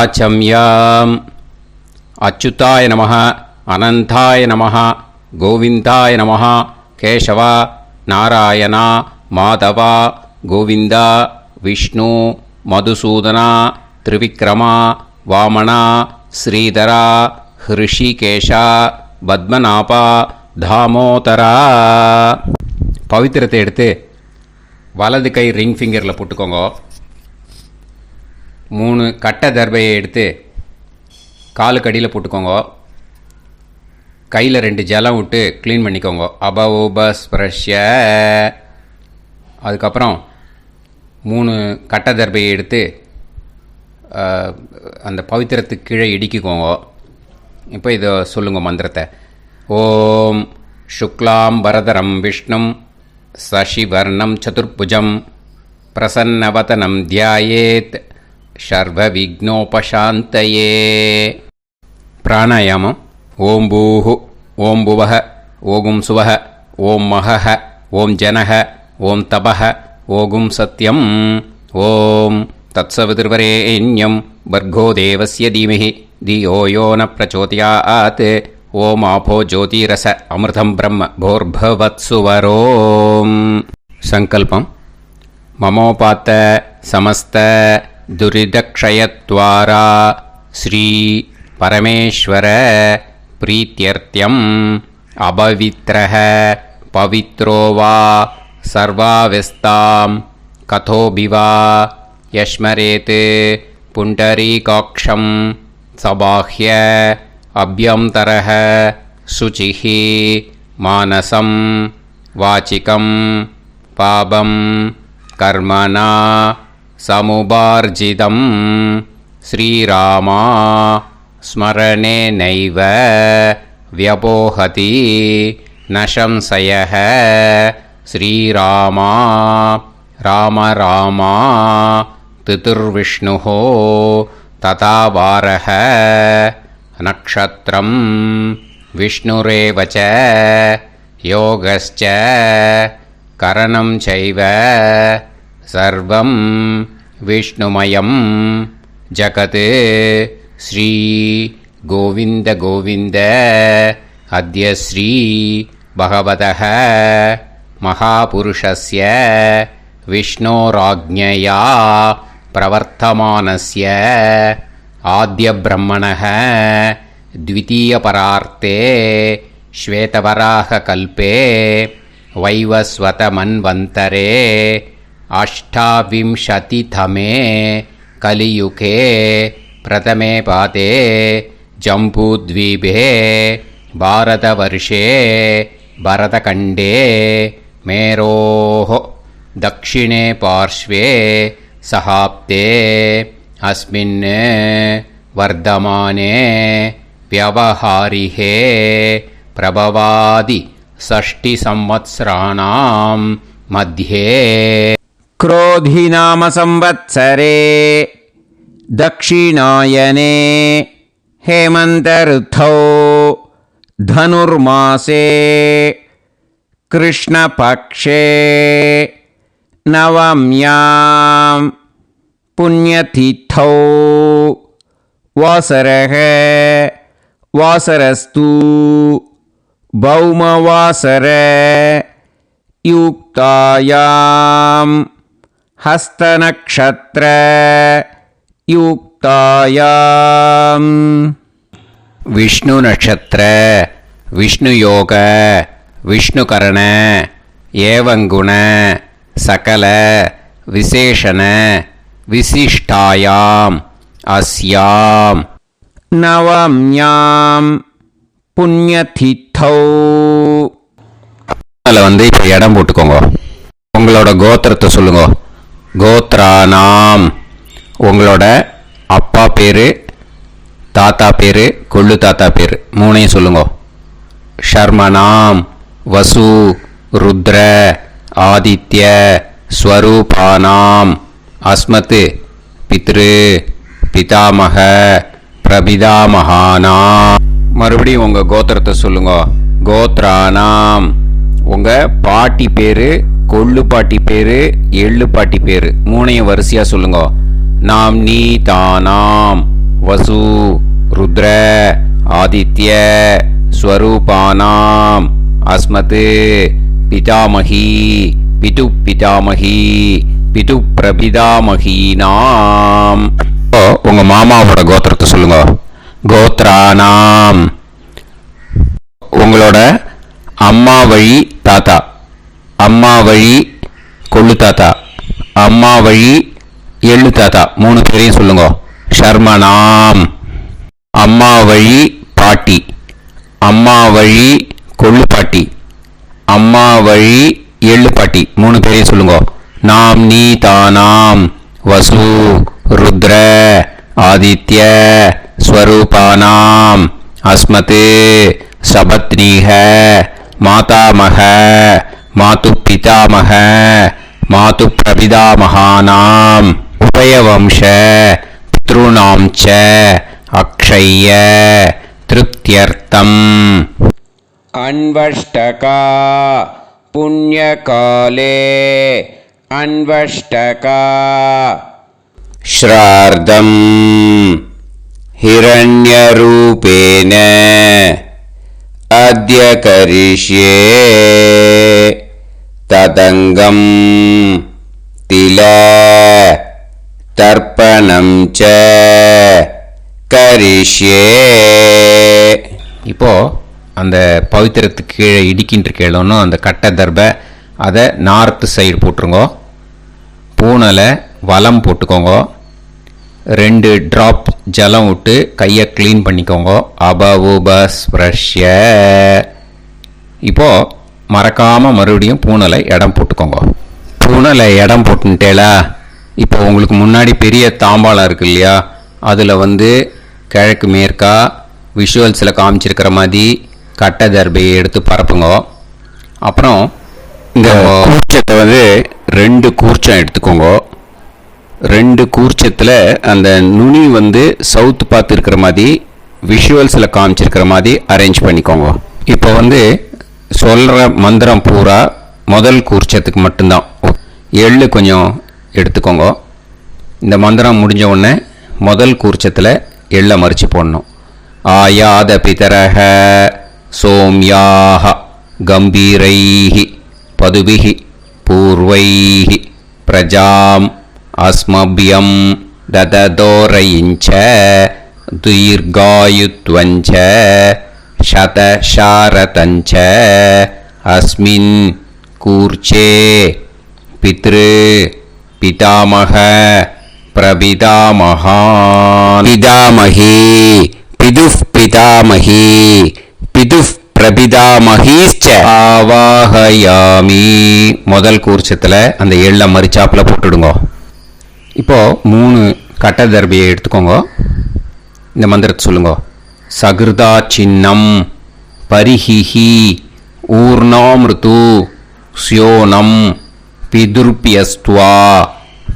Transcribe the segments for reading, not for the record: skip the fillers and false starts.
ஆச்சம்யாம். அச்சுதாய நமஹ, அனந்தாய நமஹ, கோவிந்தாய நமஹ, கேசவா, நாராயணா, மாதவா, கோவிந்தா, விஷ்ணு, மதுசூதனா, திரிவிக்ரமா, வாமனா, ஸ்ரீதரா, ஹிருஷிகேஷா, பத்மநாபா, தாமோதரா. பவித்திரத்தை எடுத்து வலது கை ரிங் ஃபிங்கரில் போட்டுக்கோங்க. 3 கட்டை தர்பையை எடுத்து காலுக்கடியில் போட்டுக்கோங்க. கையில் 2 ஜலம் விட்டு க்ளீன் பண்ணிக்கோங்க. அபவோபஸ்பிரஷ்ய. அதுக்கப்புறம் 3 கட்டை தர்பையை எடுத்து அந்த பவித்திரத்துக்கு கீழே இடிக்கிக்கோங்க. இப்போ இதை சொல்லுங்க மந்திரத்தை. ஓம் சுக்லாம் வரதரம் விஷ்ணும் சசிவர்ணம் சதுர்புஜம் பிரசன்னவதனம் தியாயேத் சர்வ விக்னோபசாந்தயே. பிராணாயாமம். ஓம் பூஹு, ஓம் புவஹ, ஓகும் சுவஹ, ஓம் மஹஹ, ஓம் ஜனஹ, ஓம் தபஹ, ஓகும் சத்யம். ஓம் தத்சவிதுர்வரேண்யம் பர்கோ தேவஸ்ய தீமஹி தியோ யோ ந பிரச்சோதயாத். ஓம் ஆபோ ஜோதிரச அமிர்தம் பிரம்ம போர்பவத்சுவரோம். சங்கல்பம். மமோபாத்த சமஸ்த துரிதக்ஷயத்வாரா ஸ்ரீ பரமேஸ்வர பிரீத்யர்த்தியம் அபவித்ரஹ பவித்ரோ வா சர்வாவஸ்தாம் கதோபிவா யஸ்மரேத் புண்டரீகாக்ஷம் சபாஹ்ய அப்யந்தரஹ சுசிஹ மானசம் வாசிகம் பாபம் கர்மணா சமுபார்ஜிதம் ஸ்ரீராமா ஸ்மரணேனைவ வ்யபோஹதி ந சம்சயः. ஸ்ரீராமா ராம ராமா திதிர்விஷ்ணுः ததா வாரः நக்ஷத்ரம் விஷ்ணுரேவ ச யோகஸ்ச கரணம் சைவ சர்வம் விஷ்ணுமயம் ஜகத். ஸ்ரீ கோவிந்த கோவிந்த அத்ய ஸ்ரீ பகவதः மகாபுருஷஸ்ய விஷ்ணோராஜ்ஞயா பிரவர்த்தமானஸ்ய ஆத்ய பிரம்மணः த்விதீயபரார்த்தே ஸ்வேதவராக கல்பே வைவஸ்வத மன்வந்தரே அஷ்டாவிம்சதிதமே கலியுகே பிரதமே பாதே ஜம்பூத்வீபே பாரதவர்ஷே பரதகண்டே மேரோः தக்ஷிணே பார்ஷ்வே சஹாப்தே அஸ்மின் வர்தமானே व्यवहारिहे प्रभवादि षष्टि संवत्सराणां मध्ये क्रोधी नाम संवत्सरे दक्षिणायने हेमंत ऋतौ धनुर्मासे कृष्णपक्षे नवम्यां पुण्यतिथौ वासरः वासरस्तु भौमवासर युक्तायां हस्तनक्षत्र युक्तायां विष्णु नक्षत्र विष्णु योग विष्णुकरण एवं गुण सकल विशेषण विशिष्टायां अस्यां நவம்யாம் புண்ணியதித்தௌ. அதில் வந்து இப்போ இடம் போட்டுக்கோங்க. உங்களோட கோத்திரத்தை சொல்லுங்க. கோத்ரானாம். உங்களோட அப்பா பேர், தாத்தா பேர், கொள்ளு தாத்தா பேர் 3ஐயும் சொல்லுங்க. ஷர்மனாம் வசு ருத்ர ஆதித்ய ஸ்வரூபானாம் அஸ்மத் பித்ரு பிதாமக பிரபிதாமகானா. மறுபடியும் உங்கள் கோத்திரத்தை சொல்லுங்க. கோத்ரானாம். உங்கள் பாட்டி பேர், கொள்ளு பாட்டி பேர், எள்ளு பாட்டி பேர் 3ஐயும் வரிசையாக சொல்லுங்க. நாம் நீ தானாம். வசு ருத்ர ஆதித்ய ஸ்வரூபானாம் அஸ்மத் பிதாமகி பிது பிதாமகி பிது பிரபிதாமகீனாம். உங்க மாமாவோட கோத்திரத்தை சொல்லுங்க. கோத்ரானாம். உங்களோட அம்மா வழி தாத்தா, அம்மா வழி கொள்ளு தாத்தா, அம்மா வழி எள்ளு தாத்தா, 3 பேரையும் சொல்லுங்க. ஷர்மனாம். அம்மா வழி பாட்டி, அம்மா வழி கொள்ளு பாட்டி, அம்மா வழி எள்ளு பாட்டி, 3 பேரையும் சொல்லுங்க. நாம் நீ தானாம் வசு ருத்ர ஆதித்ய ஸ்வரூபானாம் அஸ்மத் சபத்னீஹ மாதாமக மாது பிதாமக மாது பிரபிதாமகானாம் உபயவம்ச பித்ருணாம் ச அக்ஷய்ய திருப்தியர்த்தம். அன்வஷ்டகா புண்ணியகாலே அன்வஷ்டகா ஸ்ரார்த்தம் ஹிரண்யரூபேன அத்ய கரிஷ்யே ததங்கம் தில தர்ப்பணம் ச கரிஷ்யே. இப்போ அந்த பவித்திரத்துக்கு கீழே இடிக்கின்ற கேளோன்னு அந்த கட்டை தர்பை அதை நார்த்து சைடு போட்டுருங்க. பூனலை வலம் போட்டுக்கோங்க. 2 ட்ராப் ஜலம் விட்டு கையை க்ளீன் பண்ணிக்கோங்க. அபவுபஸ்ப்ரஷ்ய. இப்போது மறக்காமல் மறுபடியும் பூனலை இடம் போட்டுக்கோங்க. பூனலை இடம் போட்டுட்டேலா. இப்போ உங்களுக்கு முன்னாடி பெரிய தாம்பாளம் இருக்கு இல்லையா, அதில் கிழக்கு மேற்கா விஷுவல்ஸில் காமிச்சிருக்கிற மாதிரி கட்டை தர்பையை எடுத்து பரப்புங்க. அப்புறம் இந்த கூர்ச்சத்தை 2 கூர்ச்சம் எடுத்துக்கோங்க. 2 கூர்ச்சத்தில் அந்த நுனி சவுத்து பார்த்து இருக்கிற மாதிரி விஷுவல்ஸில் காமிச்சிருக்கிற மாதிரி அரேஞ்ச் பண்ணிக்கோங்க. இப்போ சொல்கிற மந்திரம் பூரா முதல் கூர்ச்சத்துக்கு மட்டும்தான். எள்ளு கொஞ்சம் எடுத்துக்கோங்க. இந்த மந்திரம் முடிஞ்ச உடனே முதல் கூர்ச்சத்தில் எள்ளை மறித்து போடணும். ஆயாத பிதரஹ சோம்யாக கம்பீரைஹி பதுபிஹி பூர்வைஹி பிரஜாம் அஸ்மபியம் தததோரயிஞ்ச தீர்காயுத்வஞ்ச சதசாரதஞ்ச அஸ்மின் கூர்ச்சே பித்ரு பிதாமக பிரபிதாமகான் பிதாமகி பிதுஃப் பிதாமகி பிதுஃப் பிரபிதாமகீச்ச ஆவாஹயாமி. முதல் கூர்ச்சத்தில் அந்த எள்ளை மறிச்சாப்பில் போட்டுடுங்க. இப்போது 3 கட்டை தர்பையை எடுத்துக்கோங்க. இந்த மந்திரத்தை சொல்லுங்க. சகிருதா சின்னம் பரிஹிஹி ஊர்ணாமிருது ஸ்யோனம் பிதுர்பியஸ்துவா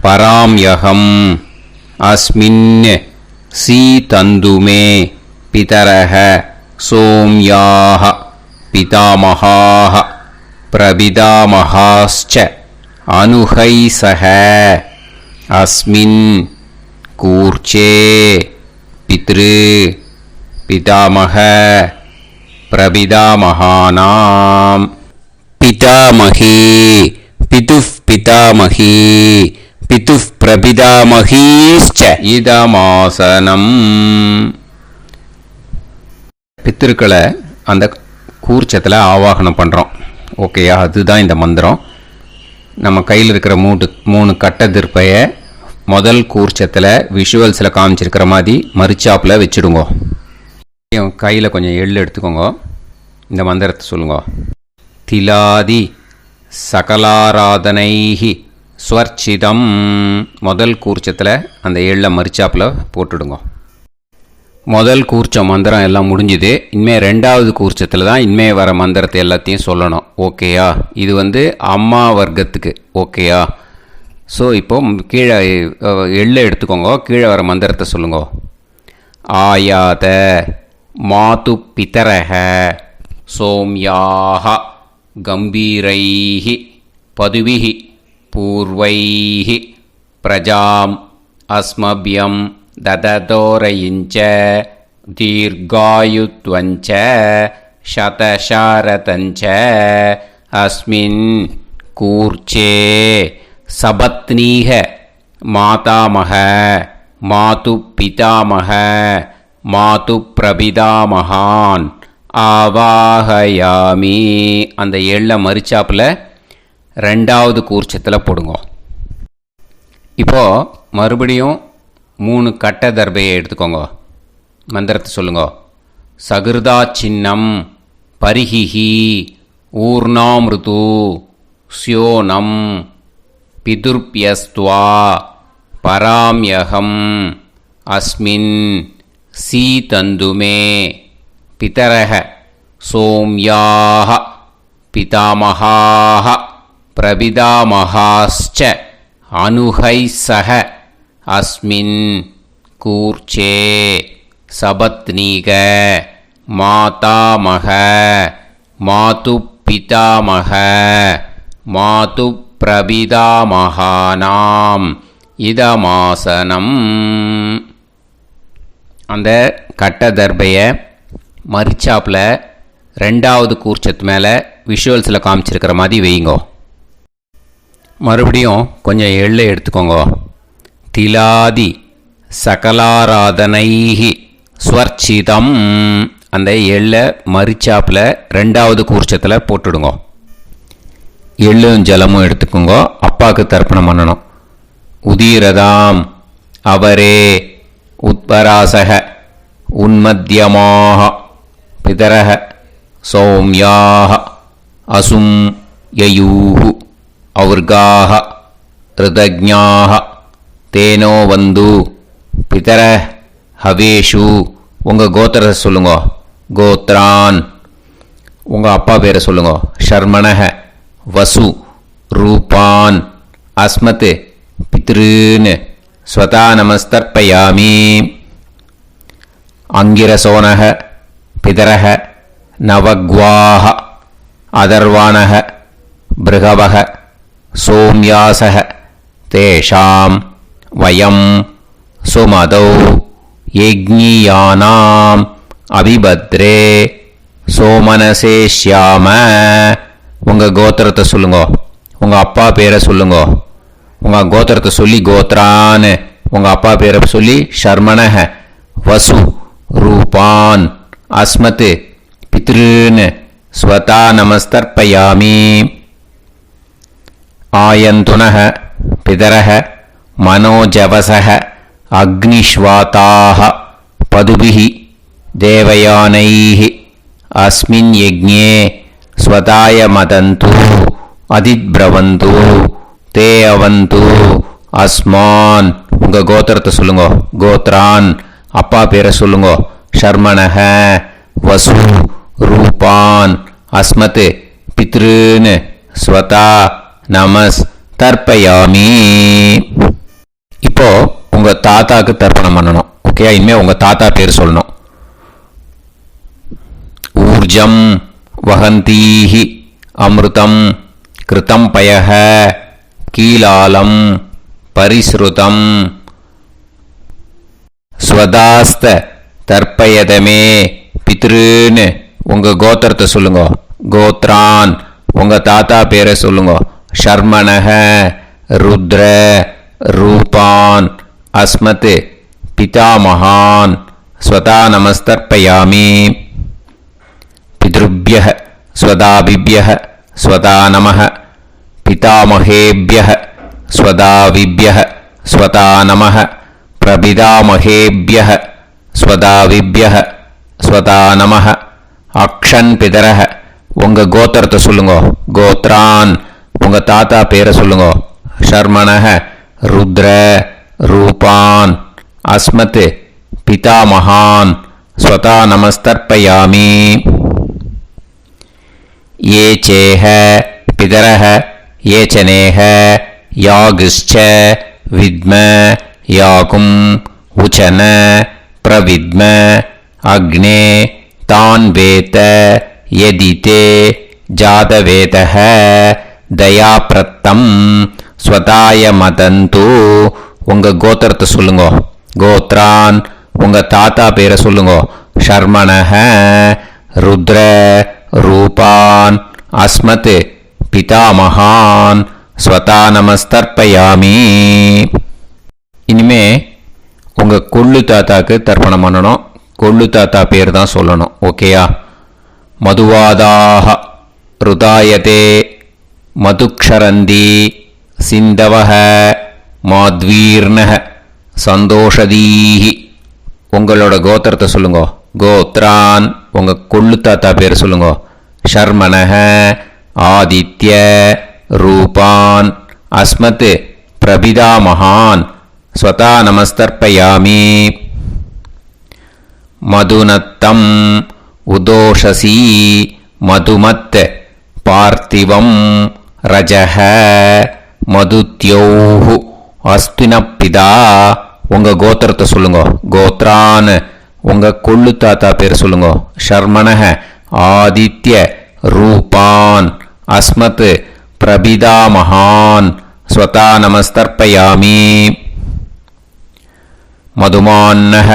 பராம்யகம் அஸ்மின் சீதந்துமே பிதரஹ சோம்யாஹ பிதாமகாஹ பிரபிதாமகாஸ்ச அனுஹைசஹ அஸ்மின் கூர்ச்சே பித்ரு பிதாமக பிரபிதாமகானாம் பிதாமகி பிதுஃப் பிதாமகி பிதுஃப் பிரபிதாமகீஸ்ச இதமாசனம். பித்திருக்களை அந்த கூர்ச்சத்தில் ஆவாகனம் பண்ணுறோம். ஓகேயா? அதுதான் இந்த மந்திரம். நம்ம கையில் இருக்கிற 3 கட்டை திருப்பையை முதல் கூர்ச்சத்தில் விஷுவல்ஸில் காமிச்சிருக்கிற மாதிரி மறிச்சாப்பில் வச்சுடுங்க. கையில் கொஞ்சம் எள்ளு எடுத்துக்கோங்க. இந்த மந்திரத்தை சொல்லுங்க. திலாதி சகலாராதனைஹி ஸ்வர்ச்சிதம். முதல் கூர்ச்சத்தில் அந்த எள்ளை மறிச்சாப்பில் போட்டுடுங்க. முதல் கூர்ச்சம் மந்திரம் எல்லாம் முடிஞ்சுது. இனிமேல் 2வது கூர்ச்சத்தில் தான் இனிமேல் வர மந்திரத்தை எல்லாத்தையும் சொல்லணும். ஓகேயா? இது அம்மா வர்க்கத்துக்கு. ஓகேயா? ஸோ இப்போது கீழே எள்ளை எடுத்துக்கோங்க. கீழே வர மந்திரத்தை சொல்லுங்க. ஆயாத மாது பிதரஹ சோம்யாக கம்பீரைஹி பதுவிஹி பூர்வைஹி பிரஜாம் அஸ்மபியம் ददतोरयिञ्च दीर्घायुत्वञ्च शतशारतञ्च अस्मिन् कूर्चे सपत्नीः मातामह मातुपितामह मातुप्रपितामहान् ஆவாஹயாமி. அந்த எள்ள மரிச்சாப்பில் ரெண்டாவது கூர்ச்சத்தில் போடுங்க. இப்போது மறுபடியும் 3 கட்ட தர்பையை எடுத்துக்கோங்க. மந்திரத்தை சொல்லுங்க. சகிருதா சின்னம் பரிஹிஹி ஊர்ணாமிருது ஸ்யோனம் பிதுர்பியஸ்துவா பராம்யகம் அஸ்மின் சீதந்துமே பிதரஹ சோம்யாஹ பிதாமஹாஹ பிரபிதாமஹாஸ்ச அனுஹைசஹ அஸ்மின் கூர்ச்சே சபத்னீக மாதாமஹ மாதுப்பிதாமஹ மாதுப்பிரபிதாமஹானாம் இதமாசனம். அந்த கட்ட தர்பையை மரிச்சாப்பில் ரெண்டாவது கூர்ச்சத்து மேலே விஷுவல்ஸில் காமிச்சிருக்கிற மாதிரி வைங்கோ. மறுபடியும் கொஞ்சம் எள்ளை எடுத்துக்கோங்க. திலாதி சகலாராதனைஹி ஸ்வர்ச்சிதம். அந்த எள்ளை மரிச்சாப்பில் ரெண்டாவது கூர்ச்சத்தில் போட்டுடுங்க. எள்ளும் ஜலமும் எடுத்துக்கோங்க. அப்பாவுக்கு தர்ப்பணம் பண்ணணும். உதீரதாம் அவரே உத்பராசக உன்மத்யமாக பிதரஹ சௌம்யாஹ அசும் யயூஹு ஔர்காஹ ரிதஜ்ஞாஹ தேனோ வந்து பிதர ஹவேஷு. உங்கள் கோத்திரத்தை சொல்லுங்க. கோத்ரான். உங்கள் அப்பா பேரை சொல்லுங்க. ஷர்மணஹ வசு ரூபான் அஸ்மத் பித்ருன்னு ஸ்வதா நமஸ்தர்ப்பயாமி. அங்கிரசோனஹ பிதரஹ நவக்வாஹ அதர்வாணஹ பிருகவஹ சோம்யாசஹ தேஷாம் வயம் சுமதௌ யஜ்ஞியானாம் அபிபத்ரே சோமனசேஷ்யாம. உங்கள் கோத்திரத்தை சொல்லுங்க. உங்கள் அப்பா பேரை சொல்லுங்க. உங்கள் கோத்திரத்தை சொல்லி கோத்ரான்னு உங்கள் அப்பா பேரை சொல்லி ஷர்மணஹ வசு ரூபான் அஸ்மத் பித்ருன்னு ஸ்வதா நமஸ்தர்ப்பயாமி. ஆயந்துனஹ பிதரஹ மனோஜவசஹ அக்னிஷ்வாதாஹ பதுபிஹி தேவயானைஹி அஸ்மின் யஜ்ஞே ஸ்வதாய மதந்து அதித்ப்ரவந்து தே அவது அஸ்மான். உங்கள் கோத்திரத்தை சொல்லுங்க. கோத்ரான். அப்பா பேரை சொல்லுங்க. ஷர்மணஹ வசு ரூபான் அஸ்மத் பித்ருன்னு ஸ்வதா நமஸ் தர்ப்பயாமி. இப்போ உங்கள் தாத்தாக்கு தர்ப்பணம் பண்ணணும். ஓகே, இனிமேல் உங்கள் தாத்தா பேர் சொல்லணும். ஊர்ஜம் வஹந்தீஹி அமிர்தம் கிருதம் பயஹ கீலாலம் பரிஸ்ருதம் ஸ்வதாஸ்த தர்ப்பயதமே பித்ருன்னு உங்கள் கோத்திரத்தை சொல்லுங்க. கோத்ரான். உங்கள் தாத்தா பேரை சொல்லுங்க. ஷர்மணஹ ருத்ர ரூபான் அஸ்மத் பிதாமஹான் ஸ்வதா நமஸ்தர்ப்பயாமி. பித்ருப்யஹ ஸ்வதாபிப்யஹ ஸ்வதா நமஹ பிதாமஹேப்யஹ ஸ்வதாவிப்யஹ ஸ்வதா நமஹ பிரபிதாமஹேப்யஹ ஸ்வதாவிப்யஹ ஸ்வதா நமஹ. அக்ஷன் பிதரஹ. உங்கள் கோத்திரத்தை சொல்லுங்க. கோத்ரான். உங்கள் தாத்தா பேரை சொல்லுங்க. ஷர்மணஹ ருத்ர ரூபான் அஸ்மத் பிதாமஹான் ஸ்வதா நமஸ்தர்ப்பயாமி. ये चेह पितरः ये चनेह यागश्च विद्म याकुम् उचन प्रविद्म अग्ने तान् वेत यदिते जातवेतः दयाप्रत्तम् स्वताय मदन्तु. உங்கள் கோத்திரத்தை சொல்லுங்க. கோத்ரான் உங்கள் தாத்தா பேரை சொல்லுங்க. ஷர்மணஹ ருத்ர ரூபான் அஸ்மத் பிதாமகான் ஸ்வதா நமஸ்தர்ப்பயாமி. இனிமே உங்கள் கொள்ளு தாத்தாக்கு தர்ப்பணம் பண்ணணும். கொள்ளு தாத்தா பேர் தான் சொல்லணும். ஓகேயா? மதுவாதாக ருதாயதே மதுக்ஷரந்தி சிந்தவஹ மாத்வீர்ணஹ சந்தோஷதீஹி. உங்களோட கோத்திரத்தை சொல்லுங்க. கோத்ரான் உங்கள் கொள்ளு தாத்தா பேர் சொல்லுங்க. ஷர்மணஹ ஆதித்ய ரூபான் அஸ்மத் பிரபிதாமகான் ஸ்வதா நமஸ்தர்ப்பயாமி. மதுநத்தம் உதோஷசி மதுமத் பார்த்திவம் ரஜஹ மதுத்யோஹு அஸ்தினப்பிதா. உங்கள் கோத்திரத்தை சொல்லுங்க. கோத்ரான் உங்கள் கொள்ளு தாத்தா பேர் சொல்லுங்க. ஷர்மணஹ ஆதித்ய ரூபான் அஸ்மத் பிரபிதாமகான் ஸ்வதா நமஸ்தர்ப்பயாமி. மதுமான்னஹ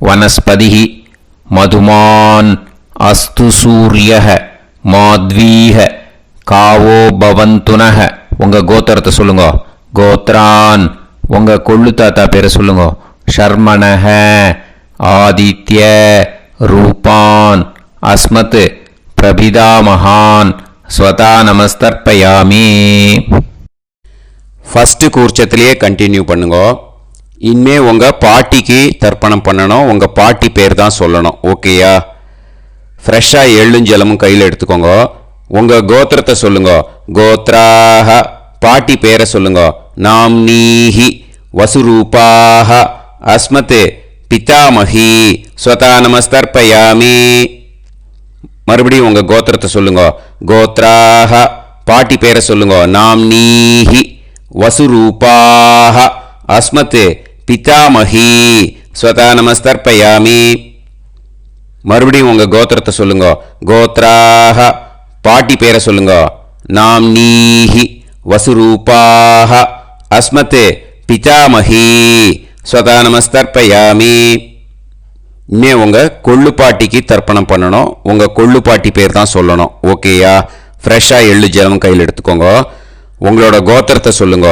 வனஸ்பதிஹி மதுமான் அஸ்து சூரியஹ மாத்வீஹ காவோ பவந்துனஹ. உங்கள் கோத்திரத்தை சொல்லுங்க. கோத்ரான் உங்கள் கொள்ளு தாத்தா பேரை சொல்லுங்க. ஷர்மணஹ ஆதித்ய ரூபான் அஸ்மத் பிரபிதாமகான் ஸ்வதா நமஸ்தர்ப்பயாமி. ஃபஸ்ட்டு கூர்ச்சத்திலேயே கண்டினியூ பண்ணுங்க. இனிமே உங்கள் பாட்டிக்கு தர்ப்பணம் பண்ணணும். உங்கள் பாட்டி பேர் தான் சொல்லணும். ஓகேயா? ஃப்ரெஷ்ஷாக எள்ளும் ஜலமும் கையில் எடுத்துக்கோங்க. உங்கள் கோத்திரத்தை சொல்லுங்க. கோத்ராஹ பாட்டி பேரை சொல்லுங்க. நாம்னீஹி வசுரூபாஹ அஸ்மத் பிதாமஹி ஸ்வதா நமஸ்தர்ப்பயாமி. மறுபடியும் உங்கள் கோத்திரத்தை சொல்லுங்க. கோத்ராஹ பாட்டி பேரை சொல்லுங்க. நாம்னீஹி வசுரூபாஹ அஸ்மத் பிதாமஹி ஸ்வதா நமஸ்தர்ப்பயாமி. மறுபடியும் உங்கள் கோத்திரத்தை சொல்லுங்க. கோத்ராஹ பாட்டி பேரை சொல்லுங்க. நாம்னீஹி வசுரூபாஹ அஸ்மத் பிதாமஹி ஸ்வதா நமஸ்தர்ப்பயாமி. இனிமே உங்கள் கொள்ளு பாட்டிக்கு தர்ப்பணம் பண்ணணும். உங்கள் கொள்ளு பாட்டி பேர் தான் சொல்லணும். ஓகேயா? ஃப்ரெஷ்ஷாக எள்ளு ஜலம் கையில் எடுத்துக்கோங்க. உங்களோட கோத்திரத்தை சொல்லுங்க.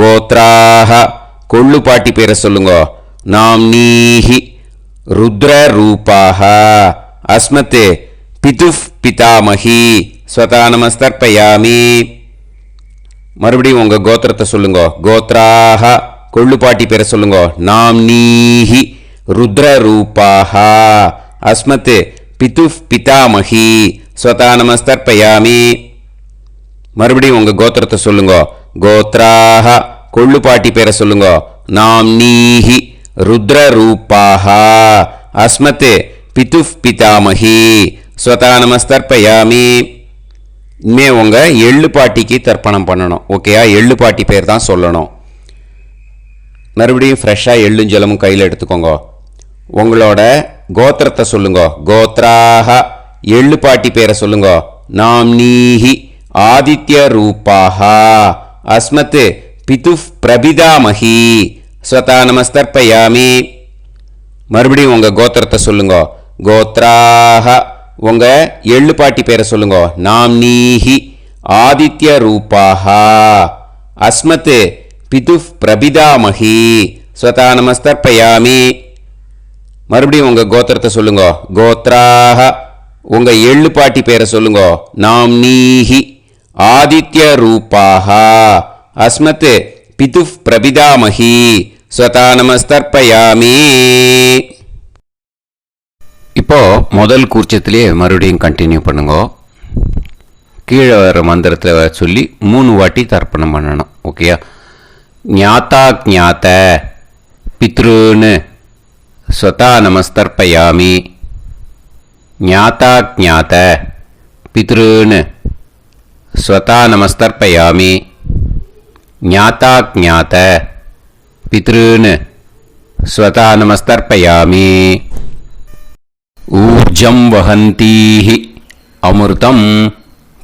கோத்ராஹ கொள்ளு பாட்டி பேரை சொல்லுங்க. நாம்னீஹி ருத்ர ரூபாஹ அஸ்மத் பிதுஃப் பிதாமஹி ஸ்வதா நமஸ்தர்ப்பயாமி. மறுபடியும் உங்கள் கோத்திரத்தை சொல்லுங்க. கோத்ராஹ கொள்ளு பாட்டி பேரை சொல்லுங்க. நாம்னீஹி ருத்ர ரூபாஹ அஸ்மத் பிதுஃப் பிதாமஹி ஸ்வதா நமஸ்தர்ப்பயாமி. மறுபடியும் உங்கள் கோத்திரத்தை சொல்லுங்க. கோத்ராஹ கொள்ளு பாட்டி பேரை சொல்லுங்க. நாம்னீஹி ருத்ர ரூபாஹ அஸ்மத் பிதுஃப் பிதாமஹி ஸ்வதா நமஸ்தர்ப்பயாமி. இனிமே உங்கள் எள்ளு பாட்டிக்கு தர்ப்பணம் பண்ணணும். ஓகேயா? எள்ளு பாட்டி பேர் தான் சொல்லணும். மறுபடியும் ஃப்ரெஷ்ஷாக எள்ளும் ஜலமும் கையில் எடுத்துக்கோங்க. உங்களோட கோத்திரத்தை சொல்லுங்க. கோத்ராஹ எள்ளு பாட்டி பேரை சொல்லுங்க. நாம்னீஹி ஆதித்ய ரூபாஹ அஸ்மத் பிதுஃப் பிரபிதாமஹி ஸ்வதா நமஸ்தர்ப்பயாமி. மறுபடியும் உங்கள் கோத்திரத்தை சொல்லுங்க. கோத்ராஹ உங்கள் எள்ளு பாட்டி பேரை சொல்லுங்க. நாம்னீஹி ஆதித்ய ரூபாஹ அஸ்மத் பிதுஃப் பிரபிதாமஹி ஸ்வதா நமஸ்தர்ப்பயாமி. மறுபடியும் உங்கள் கோத்திரத்தை சொல்லுங்க. கோத்ராஹ உங்கள் எள்ளு பாட்டி பேரை சொல்லுங்க. நாம்னீஹி ஆதித்ய ரூபாஹ அஸ்மத் பிதுஃப் பிரபிதாமஹி ஸ்வதா நமஸ்தர்ப்பயாமி. இப்போ முதல் கூர்ச்சத்திலே மறுபடியும் கண்டினியூ பண்ணுங்க. கீழே வர மந்திரத்தில் சொல்லி 3 வாட்டி தர்ப்பணம் பண்ணணும். ஓகேயா? ஞாதா ஞாத பித்ருன்னு ஸ்வதா நமஸ்தர்ப்பயாமி. ஞாதா ஞாத பித்ருன்னு ஸ்வதா நமஸ்தர்ப்பயாமி. ஞாதா ஞாத பித்ருன்னு ஸ்வதா நமஸ்தர்ப்பயாமி. ஊர்ஜம் வஹந்தீஹி அமிர்தம்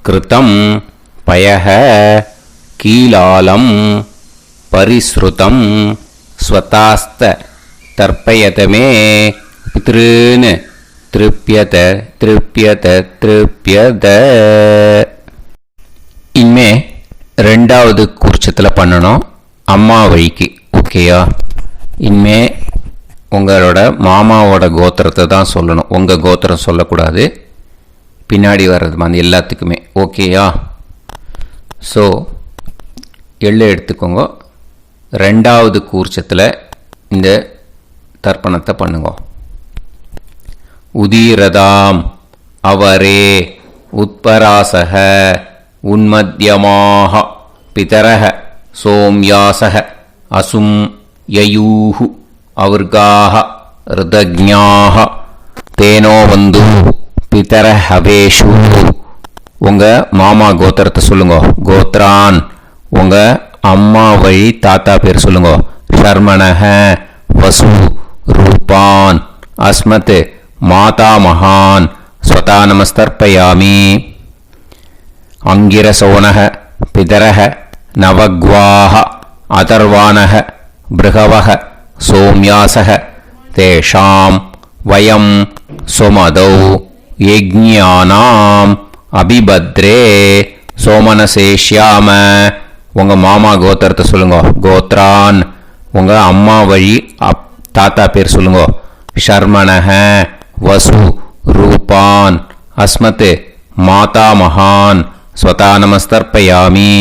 கிருதம் பயஹ கீலாலம் பரிஸ்ருதம் ஸ்வதாஸ்த தர்ப்பயதமே பித்ருன்னு திருப்பியத திருப்பியத திருப்பியத. இனிமே ரெண்டாவது கூர்ச்சத்தில் பண்ணணும் அம்மா வழிக்கு. ஓகேயா? இனிமே உங்களோட மாமாவோட கோத்திரத்தை தான் சொல்லணும், உங்கள் கோத்திரம் சொல்லக்கூடாது. பின்னாடி வர்றது மாதிரி எல்லாத்துக்குமே. ஓகேயா? ஸோ எள்ளு எடுத்துக்கோங்க. ரெண்டாவது கூர்ச்சத்தில் இந்த தர்ப்பணத்தை பண்ணுங்க. உதீரதாம் அவரே உத்பராசக உன்மத்யமாக பிதரக சோம்யாசக அசும் யயூஹு அவர்காக ருதஜ்ஞாக தேனோ வந்து பிதர ஹவேஷு. உங்கள் மாமா கோத்திரத்தை சொல்லுங்க. கோத்ரான் உங்கள் அம்மா வழி தாத்தா பேர் சொல்லுங்க. ஷர்மணஹ வசு ரூபான் அஸ்மத் மாதா மகான் ஸ்வதா நமஸ்தர்ப்பயாமி. அங்கிரசோனஹ பிதரஹ நவக்வாஹ அதர்வானஹ பிருகவஹ சோம்யாசஹ தேஷாம் வயம் சுமதௌ யஜ்ஞானாம் அபிபத்ரே சோமனசேஷ்யாம. உங்கள் மாமா கோத்திரத்தை சொல்லுங்க. கோத்ரான் உங்கள் அம்மா வழி தாத்தா பேர் சொல்லுங்க. ஷர்மணஹ வசு ரூபான் அஸ்மத் மாதா மகான் ஸ்வதா நமஸ்தர்ப்பயாமி.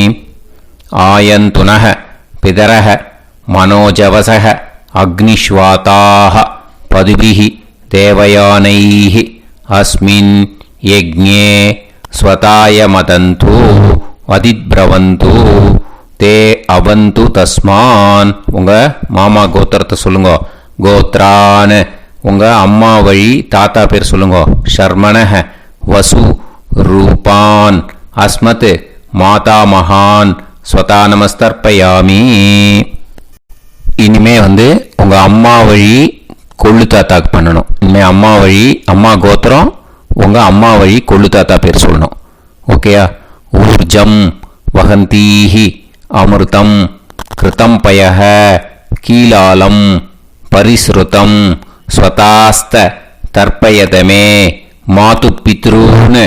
ஆயந்துனஹ பிதரஹ மனோஜவசஹ அக்னிஷ்வாதாஹ பதுபிஹி தேவயானைஹ அஸ்மின் யஜ்ஞே ஸ்வதாய மதந்து அதித்பிரவந்து தே அவந்து தஸ்மான். உங்கள் மாமா கோத்திரத்தை சொல்லுங்க. கோத்ரான் உங்கள் அம்மா வழி தாத்தா பேர் சொல்லுங்க. ஷர்மணஹ வசு ரூபான் அஸ்மத் மாதா மகான் ஸ்வதா நமஸ்தர்ப்பயாமி. இனிமே உங்கள் அம்மா வழி கொள்ளு தாத்தாக்கு பண்ணணும். இனிமேல் அம்மா வழி அம்மா கோத்திரம் உங்கள் அம்மா வழி கொள்ளு தாத்தா பேர் சொல்லணும். ஓகேயா? ஊர்ஜம் வகந்தீஹி அமிர்தம் கிருதம் பயஹ கீலாலம் பரிஸ்ருதம் ஸ்வதாஸ்த தர்ப்பயதமே மாது பித்ருன்னு.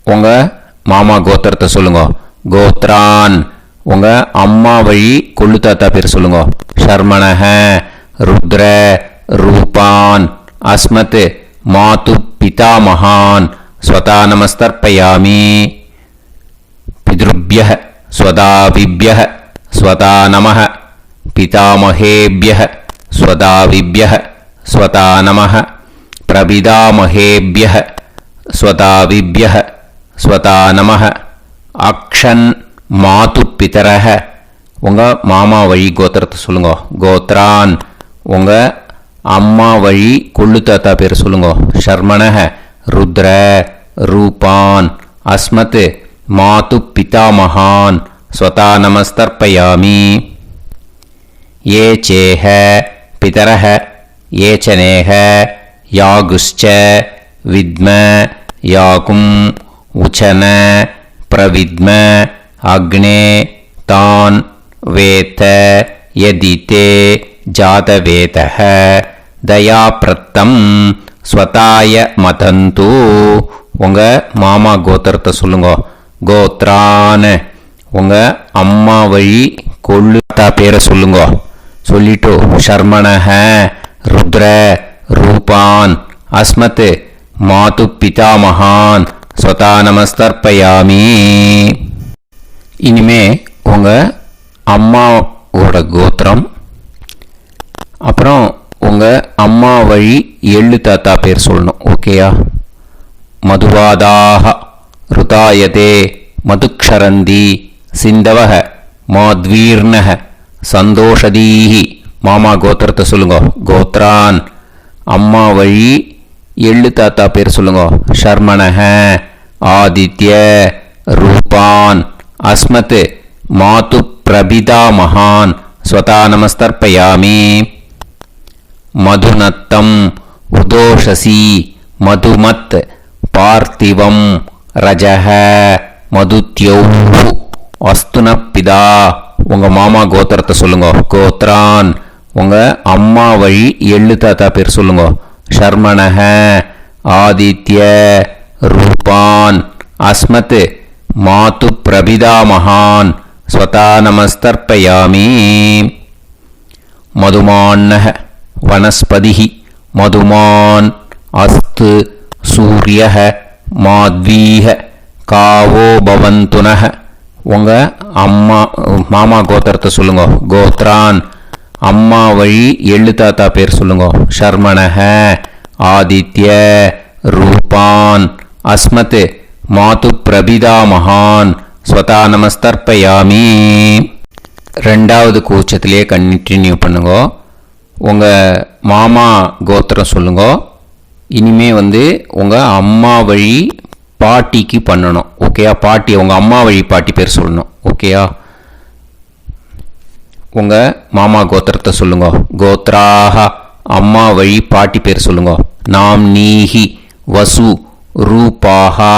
உங்கள் மாமா கோத்திரத்தை சொல்லுங்க. கோத்ரான் உங்கள் அம்மா வழி கொள்ளு தாத்தா பேர் சொல்லுங்க. ஷர்மணஹ ருத்ர ரூபான் அஸ்மத் மாது பிதா மகான் ஸ்வதா நமஸ்தர்ப்பயாமி. பித்ருப்யஹ ஸ்வதாவிப்யஹ ஸ்வதா நமஹ பிதாமஹேப்யஹ ஸ்வதாவிப்யஹ ஸ்வதா நமஹ பிரபிதாமஹேப்யஹ ஸ்வதாவிப்யஹ ஸ்வதா நமஹ. அக்ஷன் மாது பிதரஹ உங்கள் மாமா வழி கோத்திரத்தை சொல்லுங்க. கோத்ரான் உங்கள் அம்மா வழி கொள்ளு தாத்தா பேர் சொல்லுங்க. ஷர்மணஹ ருத்ர ரூபான் அஸ்மத் மாது பிதா மகான் ஸ்வதா நமஸ்தர்ப்பயாமி. ஏ சேஹ பிதரஹ ஏச்சனேஹ யாகுஷ்ச வித்ம யாகும் உச்சன பிரவித்ம அக்னே தான் வேத யதிதே ஜாதவேதஹ தயாப்ரத்தம் ஸ்வதாய மதந்து. உங்கள் மாமா கோத்திரத்தை சொல்லுங்க. கோத்ரான் உங்கள் அம்மா வழி கொள்ளு தாத்தா பேரை சொல்லுங்க. சொல்லிட்டு ஷர்மணஹ ருத்ர ரூபான் அஸ்மத் மாது பிதா மகான் ஸ்வதா நமஸ்தர்ப்பயாமி. இனிமே உங்கள் அம்மாவோட கோத்திரம் அப்புறம் உங்கள் அம்மா வழி எள்ளு தாத்தா பேர் சொல்லணும். ஓகேயா? மதுவாதாக ருதாயதே மதுக்ஷரந்தி சிந்தவக மாத்வீர்ணக சந்தோஷதீஹி. மாமா கோத்திரத்தை சொல்லுங்க. கோத்ரான் அம்மா வழி எள்ளு தாத்தா பேர் சொல்லுங்க. ஷர்மணஹ ஆதித்ய ரூபான் அஸ்மத் மாது பிரபிதா மகான் ஸ்வதா நமஸ்தர்ப்பயாமி. மதுநத்தம் உதோஷசி மதுமத் பார்த்திவம் ரஜஹ மதுத்யௌ அஸ்துனப்பிதா. உங்கள் மாமா கோத்திரத்தை சொல்லுங்க. கோத்ரான் உங்கள் அம்மா வழி எள்ளு தாத்தா பேர் சொல்லுங்க. ஷர்மணஹ, ஆதித்ய, ரூபான், அஸ்மத், மாது பிரபிதாமகான், ஸ்வதா நமஸ்தர்ப்பயாமி. மதுமான்னஹ, வனஸ்பதிஹி, மதுமான், அஸ்து, சூரியஹ, மாத்வீஹ, காவோ பவந்துனஹ. உங்கள் மாமா கோத்திரத்தை சொல்லுங்க. கோத்ரான், அம்மா வழி எள்ளு தாத்தா பேர் சொல்லுங்க. ஷர்மணஹ, ஆதித்ய, ரூபான், அஸ்மத், மாது பிரபிதாமகான், ஸ்வதா நமஸ்தர்ப்பயாமி. ரெண்டாவது கூச்சத்திலே கண்டினியூ பண்ணுங்க. உங்கள் மாமா கோத்திரம் சொல்லுங்க. இனிமே உங்கள் அம்மா வழி பாட்டிக்கு பண்ணணும். ஓகேயா? பாட்டி, உங்கள் அம்மா வழி பாட்டி பேர் சொல்லணும். ஓகேயா? உங்கள் மாமா கோத்திரத்தை சொல்லுங்க. கோத்ராஹ, அம்மா வழி பாட்டி பேர் சொல்லுங்க. நாம் நீஹி, வசு, ரூபாஹா,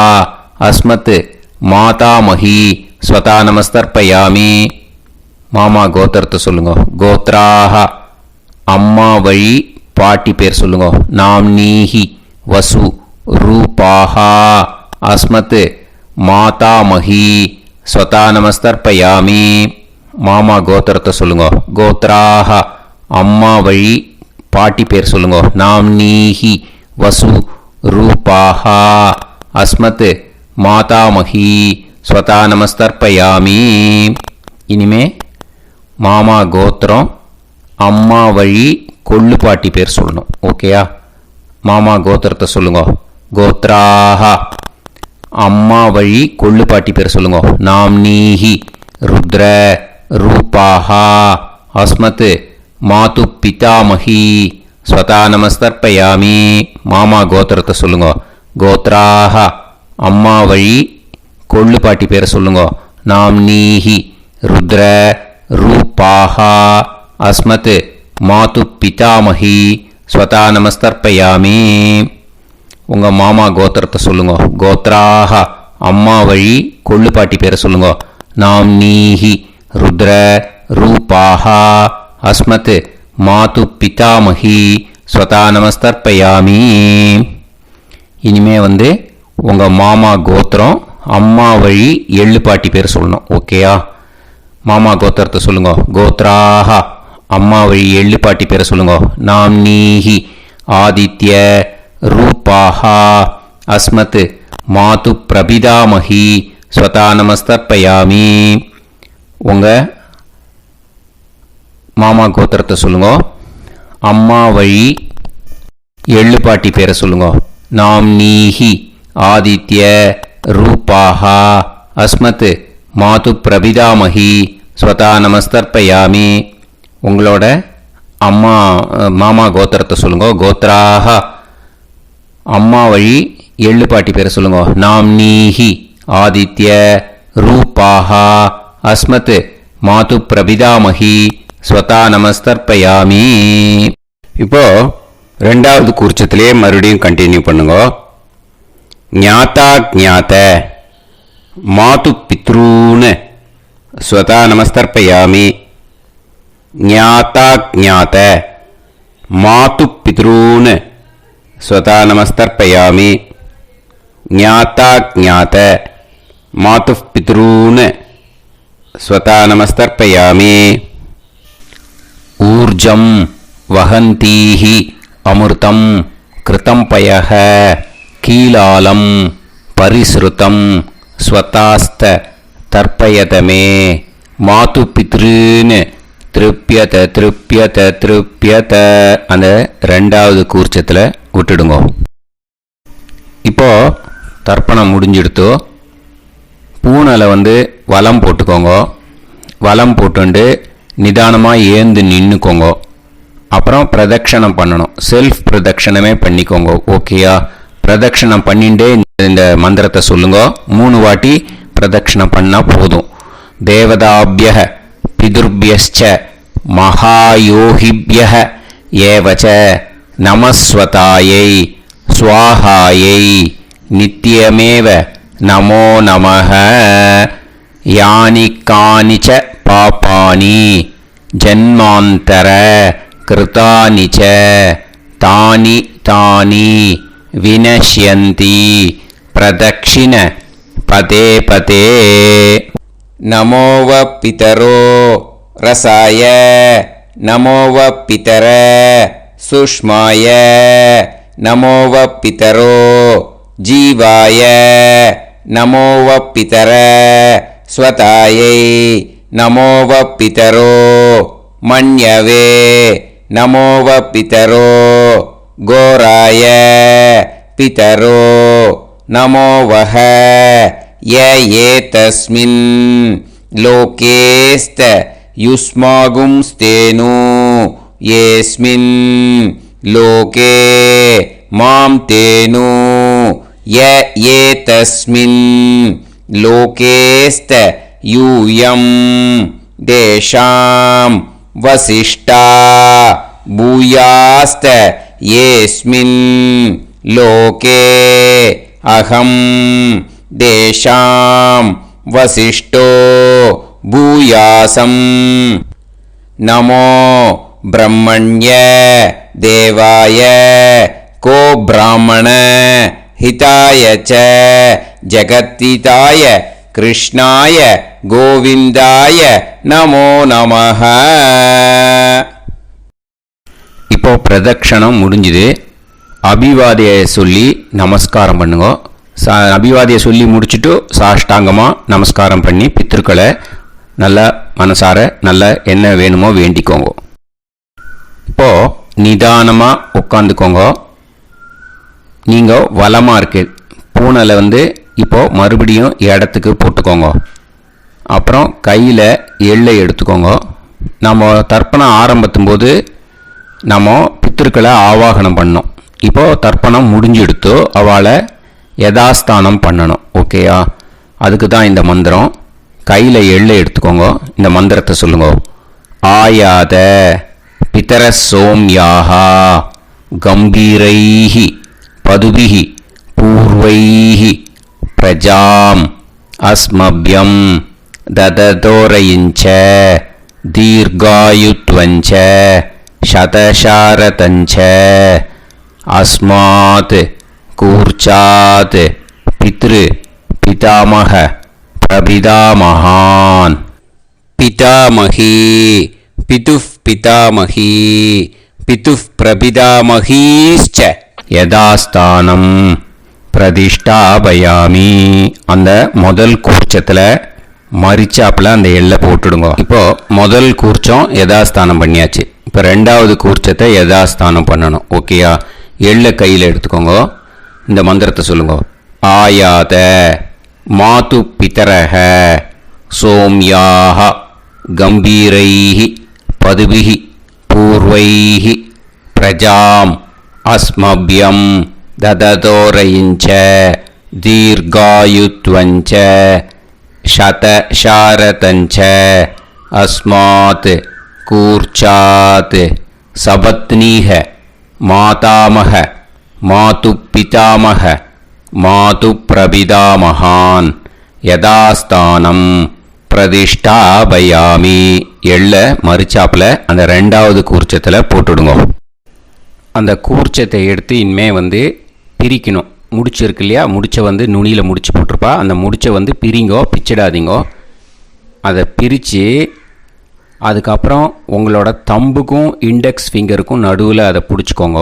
அஸ்மத், மாதாமஹி, ஸ்வதா நமஸ்தர்ப்பயாமி. மாமா கோத்திரத்தை சொல்லுங்க. கோத்ராஹ, அம்மா வழி பாட்டி பேர் சொல்லுங்க. நாம் நீஹி, வசு, ரூபாஹா, அஸ்மத், மாதாமஹி, ஸ்வதா நமஸ்தர்ப்பயாமி. மாமா கோத்திரத்தை சொல்லுங்க. கோத்ராஹ, அம்மா வழி பாட்டி பேர் சொல்லுங்க. நாம் நீஹி, வசு, ரூபாஹா, அஸ்மத், மாதாமஹி, ஸ்வதா நமஸ்தர்ப்பயாமி. இனிமே மாமா கோத்திரம் அம்மா வழி கொள்ளு பாட்டி பேர் சொல்லணும். ஓகேயா? மாமா கோத்திரத்தை சொல்லுங்க. கோத்ராஹ, அம்மா வழி கொள்ளு பாட்டி பேர் சொல்லுங்க. நாம் நீஹி, ருத்ர, ரூபாஹா, அஸ்மத், மாது பிதாமஹி, ஸ்வதா நமஸ்தர்ப்பயாமி. மாமா கோத்திரத்தை சொல்லுங்க. கோத்ராஹ, அம்மா வழி கொள்ளு பாட்டி பேர் சொல்லுங்க. நாம் நீஹி, ருத்ர, ரூபாஹா, அஸ்மத், மாது பிதாமஹி, ஸ்வதா நமஸ்தர்ப்பயாமி. உங்கள் மாமா கோத்திரத்தை சொல்லுங்க. கோத்ராஹ, அம்மா வழி கொள்ளு பாட்டி பேரை சொல்லுங்க. நாம் நீஹி, ருத்ர, ரூபாஹா, அஸ்மத், மாது பிதாமஹி, ஸ்வதா நமஸ்தர்ப்பயாமி. இனிமே உங்கள் மாமா கோத்திரம் அம்மா வழி எள்ளு பாட்டி பேர் சொல்லணும். ஓகேயா? மாமா கோத்திரத்தை சொல்லுங்க. கோத்ராஹ, அம்மா வழி எள்ளு பாட்டி பேரை சொல்லுங்க. நாம் நீஹி, ஆதித்ய, ரூபாஹா, அஸ்மத், மாது பிரபிதாமஹி, ஸ்வதா நமஸ்தர்ப்பயாமி. உங்கள் மாமா கோத்திரத்தை சொல்லுங்க. அம்மா வழி எள்ளு பாட்டி பேரை சொல்லுங்க. நாம் நீஹி, ஆதித்ய, ரூபாஹா, அஸ்மத், மாது பிரபிதாமஹி, ஸ்வதா நமஸ்தர்ப்பயாமி. உங்களோட மாமா கோத்திரத்தை சொல்லுங்க. கோத்ராஹ, அம்மா வழி எள்ளு பாட்டி பேரை சொல்லுங்க. நாம் நீஹி, ஆதித்ய, ரூபாஹா, அஸ்மத், மாது பிரபிதாமஹி, ஸ்வதா நமஸ்தர்ப்பயாமி. இப்போ ரெண்டாவது கூர்ச்சத்திலே மறுபடியும் கண்டினியூ பண்ணுங்க. ஞாதா ஞாத, மாது பித்ரூன், ஸ்வதா நமஸ்தர்ப்பயாமி. ஞாதா ஞாத, மாது பித்ரூன், ஸ்வதா நமஸ்தர்ப்பயாமி. ஞாதா ஞாத, மாது பித்ரூன், ஸ்வதா நமஸ்தர்ப்பயாமி. ஊர்ஜம் வஹந்தீஹி அமிர்தம் கிருதம் பயஹ கீலாலம் பரிஸ்ருதம் ஸ்வதாஸ்த தர்ப்பயதமே. மாது பித்ருன்னு திருப்பியத திருப்பியத திருப்பியத அந்த ரெண்டாவது கூர்ச்சத்தில் விட்டுடுங்க. இப்போ தர்ப்பணம் முடிஞ்சிடுத்தோ பூனலை வலம் போட்டுக்கோங்க. வலம் போட்டுண்டு நிதானமாக ஏந்து நின்றுக்கோங்க. அப்புறம் பிரதட்சணம் பண்ணணும். செல்ஃப் பிரதட்சணமே பண்ணிக்கோங்க. ஓகேயா? பிரதட்சணம் பண்ணிண்டே இந்த மந்திரத்தை சொல்லுங்க. 3 வாட்டி பிரதட்சணம் பண்ணால் போதும். தேவதாபிய பிதுர்பியச்ச மகாயோகிபிய ஏவச்ச நமஸ்வதாயை ஸ்வாஹாயை நித்யமேவ நமோ நமஹ. யானி கானிச்ச பாபானி ஜன்மாந்தர கிருதானி ச தானி தானி வினஷ்யந்தி பிரதக்ஷிண பதே பதே. நமோவ பிதரோ ரசாய நமோவ பிதர சுஷ்மாய நமோவ பிதரோ ஜீவாய நமோவ பிதர ஸ்வதாயை நமோவ பிதரோ மன்யவே நமோவ பிதரோ கோராய பிதரோ நமோவஹ ய ஏதஸ்மின் லோகேஸ்த யுஸ்மாகும்ஸ்தேனு ஏஸ்மின் லோகே மாம் தேனு ய ஏதஸ்மின் லோகேஸ்த யூயம் தேஷாம் வசிஷ்டா பூயாஸ்த ஏஸ்மின் லோகே அகம் தேஷாம் வசிஷ்டோ பூயாசம். நமோ பிரம்மண்ய தேவாய கோ பிராமண ஹிதாய ச ஜகத்திதாய கிருஷ்ணாய கோவிந்தாய நமோ நமஹ. இப்போ பிரதக்ஷணம் முடிஞ்சுது. அபிவாதியை சொல்லி நமஸ்காரம் பண்ணுங்க. அபிவாதியை சொல்லி முடிச்சுட்டு சாஷ்டாங்கமாக நமஸ்காரம் பண்ணி பித்திருக்களை நல்லா மனசார நல்லா என்ன வேணுமோ வேண்டிக்கோங்க. இப்போது நிதானமாக உட்காந்துக்கோங்க. நீங்கள் வலமாக இருக்கு பூனலை இப்போது மறுபடியும் இடத்துக்கு போட்டுக்கோங்க. அப்புறம் கையில் எள்ளை எடுத்துக்கோங்க. நம்ம தர்ப்பணம் ஆரம்பிக்கும் போது நம்ம பித்திருக்களை ஆவாகனம் பண்ணோம். இப்போது தர்ப்பணம் முடிஞ்செடுத்து அவளை யதாஸ்தானம் பண்ணணும். ஓகேயா? அதுக்கு தான் இந்த மந்திரம். கையில் எள்ளை எடுத்துக்கோங்க. இந்த மந்திரத்தை சொல்லுங்க. ஆயாத பிதர சோம்யாஹா கம்பீரைஹி பதுபிஹி பூர்வைஹி பிரஜாம் அஸ்மப்யம் தததோரயிஞ்ச தீர்காயுத்வஞ்ச சதசாரதஞ்ச அஸ்மாத் கூர்ச்சாத் பித்ரு பிதாமக பிரபிதாமகான் பிதாமகி பிதுஃப் பிதாமகி பிதுஃப் பிரபிதாமகீஸ்ச யதாஸ்தானம் பிரதிஷ்டாபயாமி. அந்த முதல் கூர்ச்சத்தில் மரிச்சாப்பில் அந்த எல்லை போட்டுடுங்க. இப்போது முதல் கூர்ச்சம் யதாஸ்தானம் பண்ணியாச்சு. இப்போ ரெண்டாவது கூர்ச்சத்தை யதாஸ்தானம் பண்ணணும். ஓகேயா? எள்ளை கையில் எடுத்துக்கோங்க. இந்த மந்திரத்தை சொல்லுங்க. ஆயாத மாது பிதரஹ சோம்யாக கம்பீரைஹி பதுபிஹி பூர்வைஹி பிரஜாம் அஸ்மப்யம் தததோரயிஞ்ச தீர்காயுத்வஞ்ச சதசாரதஞ்ச அஸ்மாத் கூர்ச்சாத் சபத்னீஹ மாதாமக மாது பிதாமக மாது பிரபிதாமகான் யதாஸ்தானம் பிரதிஷ்டாபயாமி. எள்ள மரிச்சாப்பில் அந்த ரெண்டாவது கூர்ச்சத்தில் போட்டுடுங்க. அந்த கூர்ச்சத்தை எடுத்து இனிமே பிரிக்கணும். முடிச்சு இருக்கு இல்லையா? முடிச்சை நுனியில் முடிச்சு போட்டிருப்பா. அந்த முடிச்சை பிரிங்கோ, பிச்சிடாதீங்கோ. அதை பிரித்து அதுக்கப்புறம் உங்களோட தம்புக்கும் இண்டெக்ஸ் ஃபிங்கருக்கும் நடுவில் அதை பிடிச்சிக்கோங்க.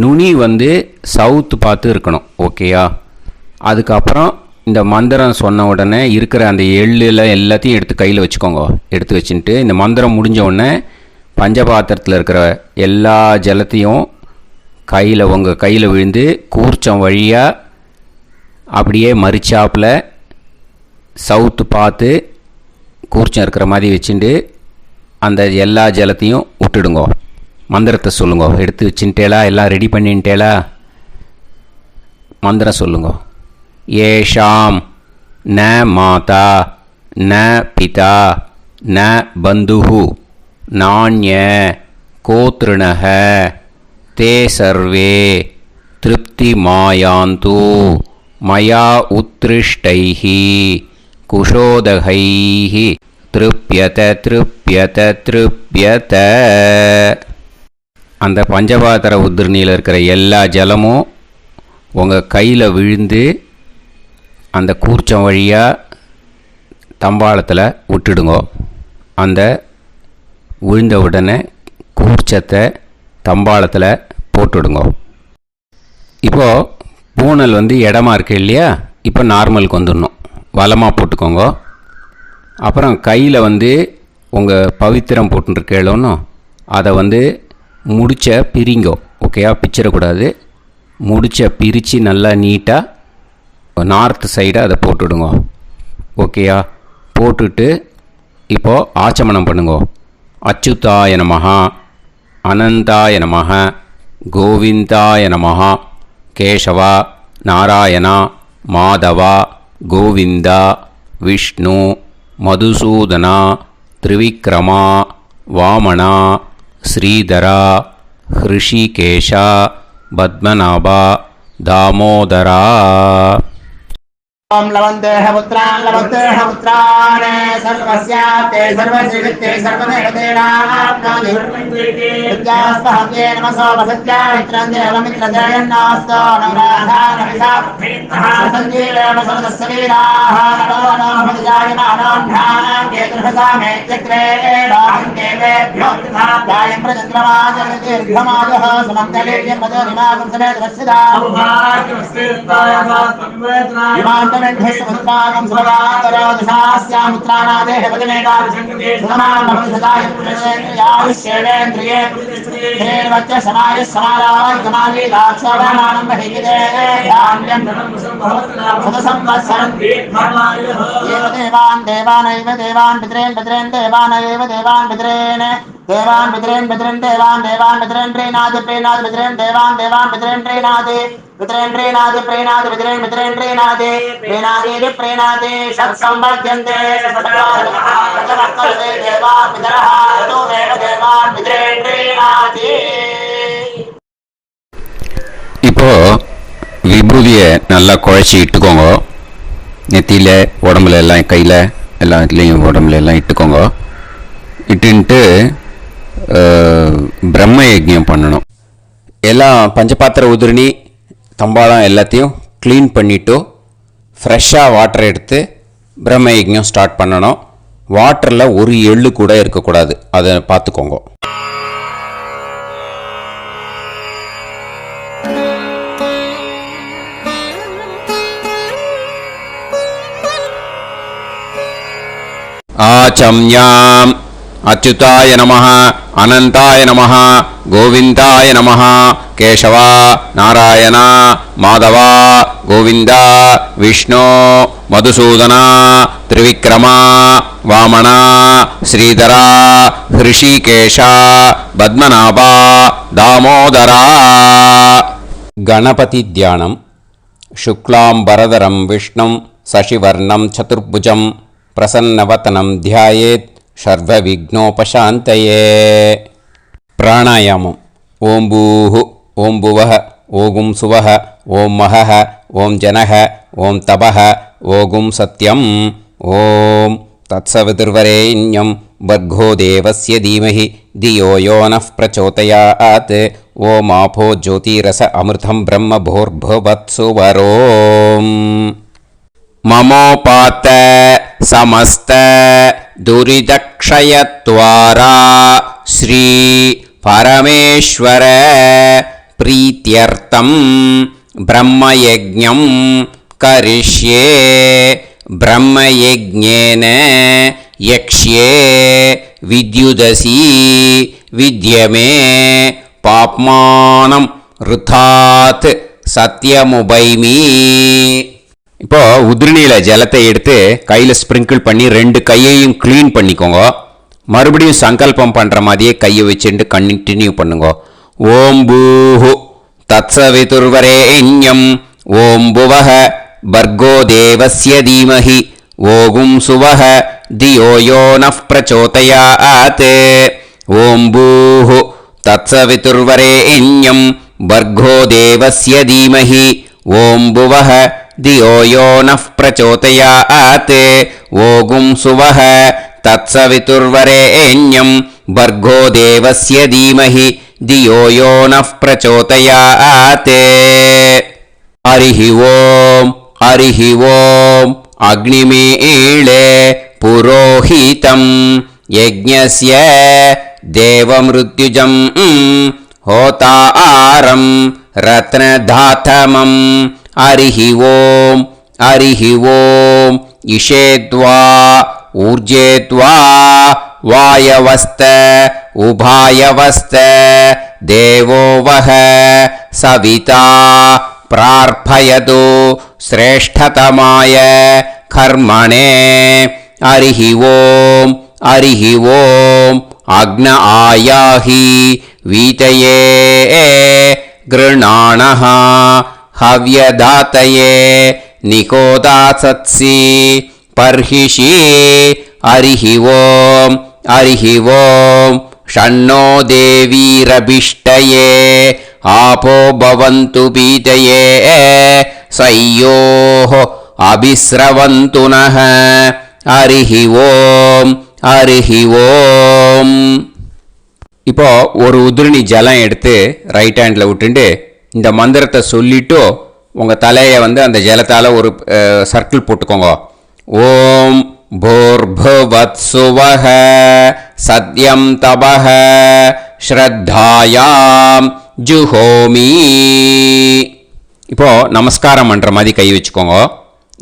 நுனி சவுத்து பார்த்து இருக்கணும். ஓகேயா? அதுக்கப்புறம் இந்த மந்திரம் சொன்ன உடனே இருக்கிற அந்த எள்ளில் எல்லாத்தையும் எடுத்து கையில் வச்சுக்கோங்க. எடுத்து வச்சுட்டு இந்த மந்திரம் முடிஞ்ச உடனே பஞ்சபாத்திரத்தில் இருக்கிற எல்லா ஜலத்தையும் உங்கள் கையில் விழுந்து கூர்ச்சம் வழியாக அப்படியே மரிச்சாப்பில் சவுத்து பார்த்து கூர்ச்சம் இருக்கிற மாதிரி வச்சுட்டு அந்த எல்லா ஜலத்தையும் விட்டுடுங்க. மந்திரத்தை சொல்லுங்க. எடுத்து வச்சுட்டேலா? எல்லாம் ரெடி பண்ணிட்டேலா? மந்திரம் சொல்லுங்க. ஏஷாம் ந மாதா ந பிதா ந பந்துஹு நாண்ய கோத்ருணஹ தே சர்வே திருப்தி மாயாந்து மயா உத்ருஷ்டைஹி குஷோதகைஹி திருப்யத திருப்யத திருப்யத. அந்த பஞ்சபாத்திர உதிரணியில் இருக்கிற எல்லா ஜலமும் உங்கள் கையில் விழுந்து அந்த கூர்ச்சம் வழியாக தம்பாளத்தில் விட்டுடுங்கோ. அந்த விழுந்த உடனே கூர்ச்சத்தை தம்பாளத்தில் போட்டுடுங்கோ. இப்போது பூனல் இடமா இருக்கு இல்லையா, இப்போ நார்மலுக்கு வந்துடணும். வலமாக போட்டுக்கோங்க. அப்புறம் கையில் உங்கள் பவித்திரம் போட்டுருக்கேளோன்னு அதை முடிச்ச பிரிங்கோ. ஓகேயா, பிச்சிடக்கூடாது. முடிச்ச பிரித்து நல்லா நீட்டாக நார்த் சைடை அதை போட்டுவிடுங்க. ஓகேயா, போட்டுட்டு இப்போது ஆச்சமனம் பண்ணுங்கோ. அச்சுதாய நமஹ, அனந்தாய நமஹ, கோவிந்தாய நமஹ, கேசவா, நாராயணா, மாதவா, கோவிந்தா, விஷ்ணு, மதுசூதனா, திரிவிக்ரமா, வாமனா, ஸ்ரீதரா, ஹிருஷிகேஷா, பத்மநாபா, தாமோதரா. ओम लवन्तेह पुत्रान् सर्वस्याप्ते सर्वश्रीवित्ते सर्वदेवतेनाप्नोति विद्यास्पहव्ये नमसो वसत्या मित्रं देवमित्रजयन्नास्तो नवराधानविषाः सञ्जीवेम सर्वस्वीराः नमो भजायमानां केतुर्हसामे चक्रे देवेभ्यो जायं प्रचक्रमाजर्दीर्घमाजः समन्तलेयं मदोनिमागं समेत वत्सदा इमान्तमेध्यस्वस्माकं सुभगान्तरादशास्यामुत्राणादेह वदनेकाभिषङ्कृते सुधमानमभिषदाय पुरुषेन्द्रियाविश्येवेन्द्रिये धेर्वच्च समायः समाराय कमाली दाक्षाभामानं महिगिदे धान्यं सदसंवत्सरं एव देवान् देवान् पितरेन् देवानैव देवान् पितरेन् देवान् पितरेन् देवान् पितरेन् प्रीणाति पितरेन् देवान् पितरेन् प्रीणाति प्रीणाति पितरेन् प्रीणाति षट्संवर्ध्यन्ते देवा पितरः ऋतुमेव देवान् पितरेन् प्रीणाति. இப்போ விபூதியை நல்லா குழச்சி இட்டுக்கோங்க. நெத்தியில், உடம்புல எல்லாம், கையில் எல்லா இதுலேயும் உடம்புல எல்லாம் இட்டுக்கோங்க. இட்டுன்ட்டு பிரம்ம யஜ்ஞம் பண்ணணும். எல்லாம் பஞ்சபாத்திர உதிரணி தம்பாளம் எல்லாத்தையும் க்ளீன் பண்ணிவிட்டு ஃப்ரெஷ்ஷாக வாட்டர் எடுத்து பிரம்ம யஜ்ஞம் ஸ்டார்ட் பண்ணணும். வாட்டரில் ஒரு எள்ளு கூட இருக்கக்கூடாது, அதை பார்த்துக்கோங்க. ஆச்சம்யாம் அச்சுதாய நமஹ, அனந்தாய நமஹ, கோவிந்தாய நமஹ, கேசவா, நாராயணா, மாதவா, கோவிந்தா, விஷ்ணு, மதுசூதனா, திரிவிக்ரமா, வாமனா, ஸ்ரீதரா, ஹிருஷிகேஷா, பத்மநாபா, தாமோதரா. கணபதி தியானம். சுக்லாம்பரதரம் விஷ்ணும் சசிவர்ணம் சதுர்புஜம் பிரசன்னவதனம் தியாயேத் சர்வவிக்னோபசாந்தயே. பிராணாயாமம். ஓம் பூஹு, ஓம் புவஹ, ஓகும் சுவஹ, ஓம் மஹஹ, ஓம் ஜனஹ, ஓம் தபஹ, ஓகும் சத்யம். ஓம் தத்சவிதுர்வரேண்யம் பர்கோ தேவஸ்ய தீமஹி தியோ யோ நः பிரச்சோதயாத். ஓம் ஆபோ ஜோதிரஸ அமிர்தம் பிரம்ம भूर्भुवत्सुवरोम्. ममोपात समस्त दुरितक्षयद्वारा श्री परमेश्वर प्रीत्यर्थं ब्रह्मयज्ञं करिष्ये. ब्रह्मयज्ञेन यक्ष्ये विद्युदसि विद्यमे पाप्मानं ऋथात् सत्यमुपैमि. இப்போ உதிரணியில் ஜலத்தை எடுத்து கையில் ஸ்ப்ரிங்கிள் பண்ணி 2 கையையும் க்ளீன் பண்ணிக்கோங்க. மறுபடியும் சங்கல்பம் பண்ணுற மாதிரியே கையை வச்சுட்டு கண்டினியூ பண்ணுங்க. ஓம் பூஹு தத்சவிதுர்வரேண்யம் ஓம் புவஹ பர்கோ தேவஸ்ய தீமஹி ஓகும் சுவஹ தியோ யோ நः பிரச்சோதயாத். ஓம் பூஹு தத்சவிதுர்வரேண்யம் பர்கோ தேவஸ்ய தீமஹி ஓம் புவஹ தியோ யோ நः பிரச்சோதயாத். ஓகும் சுவஹ தத்சவிதுர்வரேண்யம் பர்கோ தேவஸ்ய தீமஹி धियो यो नः प्रचोदयात् हरिः ओम् अग्निमीळे पुरोहितं यज्ञस्य देवमृत्युजं होतारं रत्नधातमं हरिः ओम् इषेद्वा ऊर्जेद्वा वायवस्त उभायवस्त देवो वः सविता प्रार्थयतु श्रेष्ठतमाय कर्मणे हरिः ओम् अग्न आयाहि वीतये गृणाणः हव्यदातये निकोदासत्सि पर्हिषि हरिः ओम् षण्णो देवीरभिष्टये आपो भवन्तु पीतये सय्योः अभिस्रवन्तु नः हरिः ओम् இப்போ ஒரு உதிரணி ஜலம் எடுத்து ரைட் ஹேண்டில் விட்டுண்டு இந்த மந்திரத்தை சொல்லிட்டு உங்கள் தலையை வந்து அந்த ஜலத்தால் ஒரு சர்க்கிள் போட்டுக்கோங்க. ஓம் भूर्भुवत्सुवः सत्यं तपः ஸ்ரத்தாயாம் ஜுஹோமி. இப்போ நமஸ்காரம் பண்ணுற மாதிரி கை வச்சுக்கோங்க.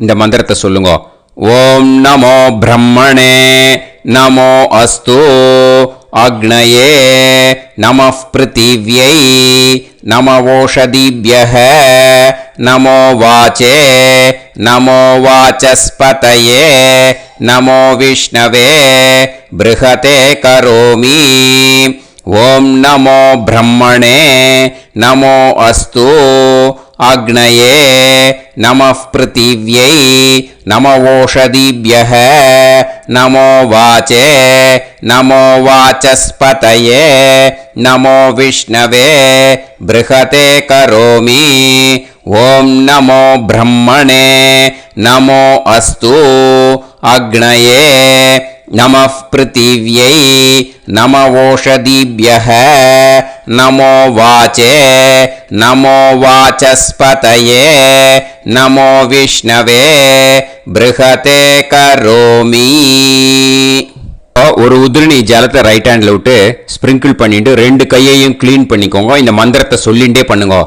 இந்த மந்திரத்தை சொல்லுங்க. ஓம் நமோ பிரம்மணே நமோ அஸ்து அக்னயே நமः பிருத்திவ்யை நமவோஷதிभ्यः நமோ வாச்சே நமோ வாசஸ்பதயே நமோ விஷ்ணவே ப்ருஹதே கரோமி. ஓம் நமோ பிரம்மணே நமோ அஸ்து அக்னயே நமः பிருத்திவ்யை நமவோஷதிभ्यः நமோ வாச்சே நமோ வாசஸ்பதயே நமோ விஷ்ணவே ப்ருஹதே கரோமி. ஓம் நமோ பிரம்மணே நமோ அஸ்து அக்னயே நமः பிருத்திவ்யை நமவோஷதிभ्यः நமோ வாச்சே நமோ வாசஸ்பதயே நமோ விஷ்ணவே ப்ருஹதே கரோமி. ஒரு உதிரணி ஜலத்தை ரைட் ஹேண்டில் விட்டு ஸ்ப்ரிங்கிள் பண்ணிட்டு ரெண்டு கையையும் க்ளீன் பண்ணிக்கோங்க. இந்த மந்திரத்தை சொல்லிகிட்டே பண்ணுங்க.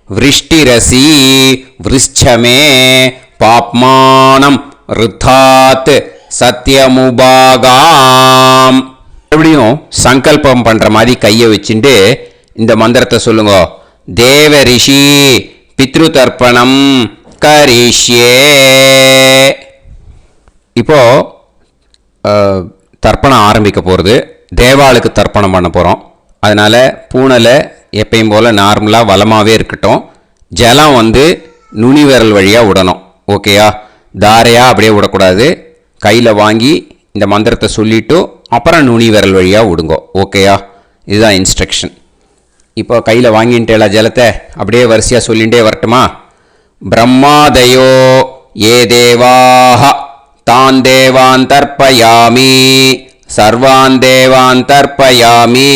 விருஷ்டிரசி விருஷ்சமே பாப்மானம் ருத்தாத் சத்யமுபாகாம். மறுபடியும் சங்கல்பம் பண்ணுற மாதிரி கையை வச்சுட்டு இந்த மந்திரத்தை சொல்லுங்க. தேவ ரிஷி பித்ரு தர்ப்பணம் கரிஷ்யே. இப்போ தர்ப்பணம் ஆரம்பிக்க போகிறது. தேவாளுக்கு தர்ப்பணம் பண்ண போகிறோம். அதனால் பூனலை எப்பயும் போல் நார்மலாக வளமாகவே இருக்கட்டும். ஜலம் வந்து நுனி விரல் வழியாக விடணும். ஓகேயா? தாரையாக அப்படியே விடக்கூடாது. கையில் வாங்கி இந்த மந்திரத்தை சொல்லிவிட்டு அப்புறம் நுனி விரல் வழியாக விடுங்க. ஓகேயா? இதுதான் இன்ஸ்ட்ரக்ஷன். இப்போ கையில் வாங்கிட்டேல ஜலத்தை அப்படியே வரிசையாக சொல்லிகிட்டே வரட்டுமா? பிரம்மாதயோ ஏ தேவாஹ தான் தேவான் தர்ப்பயாமி சர்வான் தேவான் தர்ப்பயாமி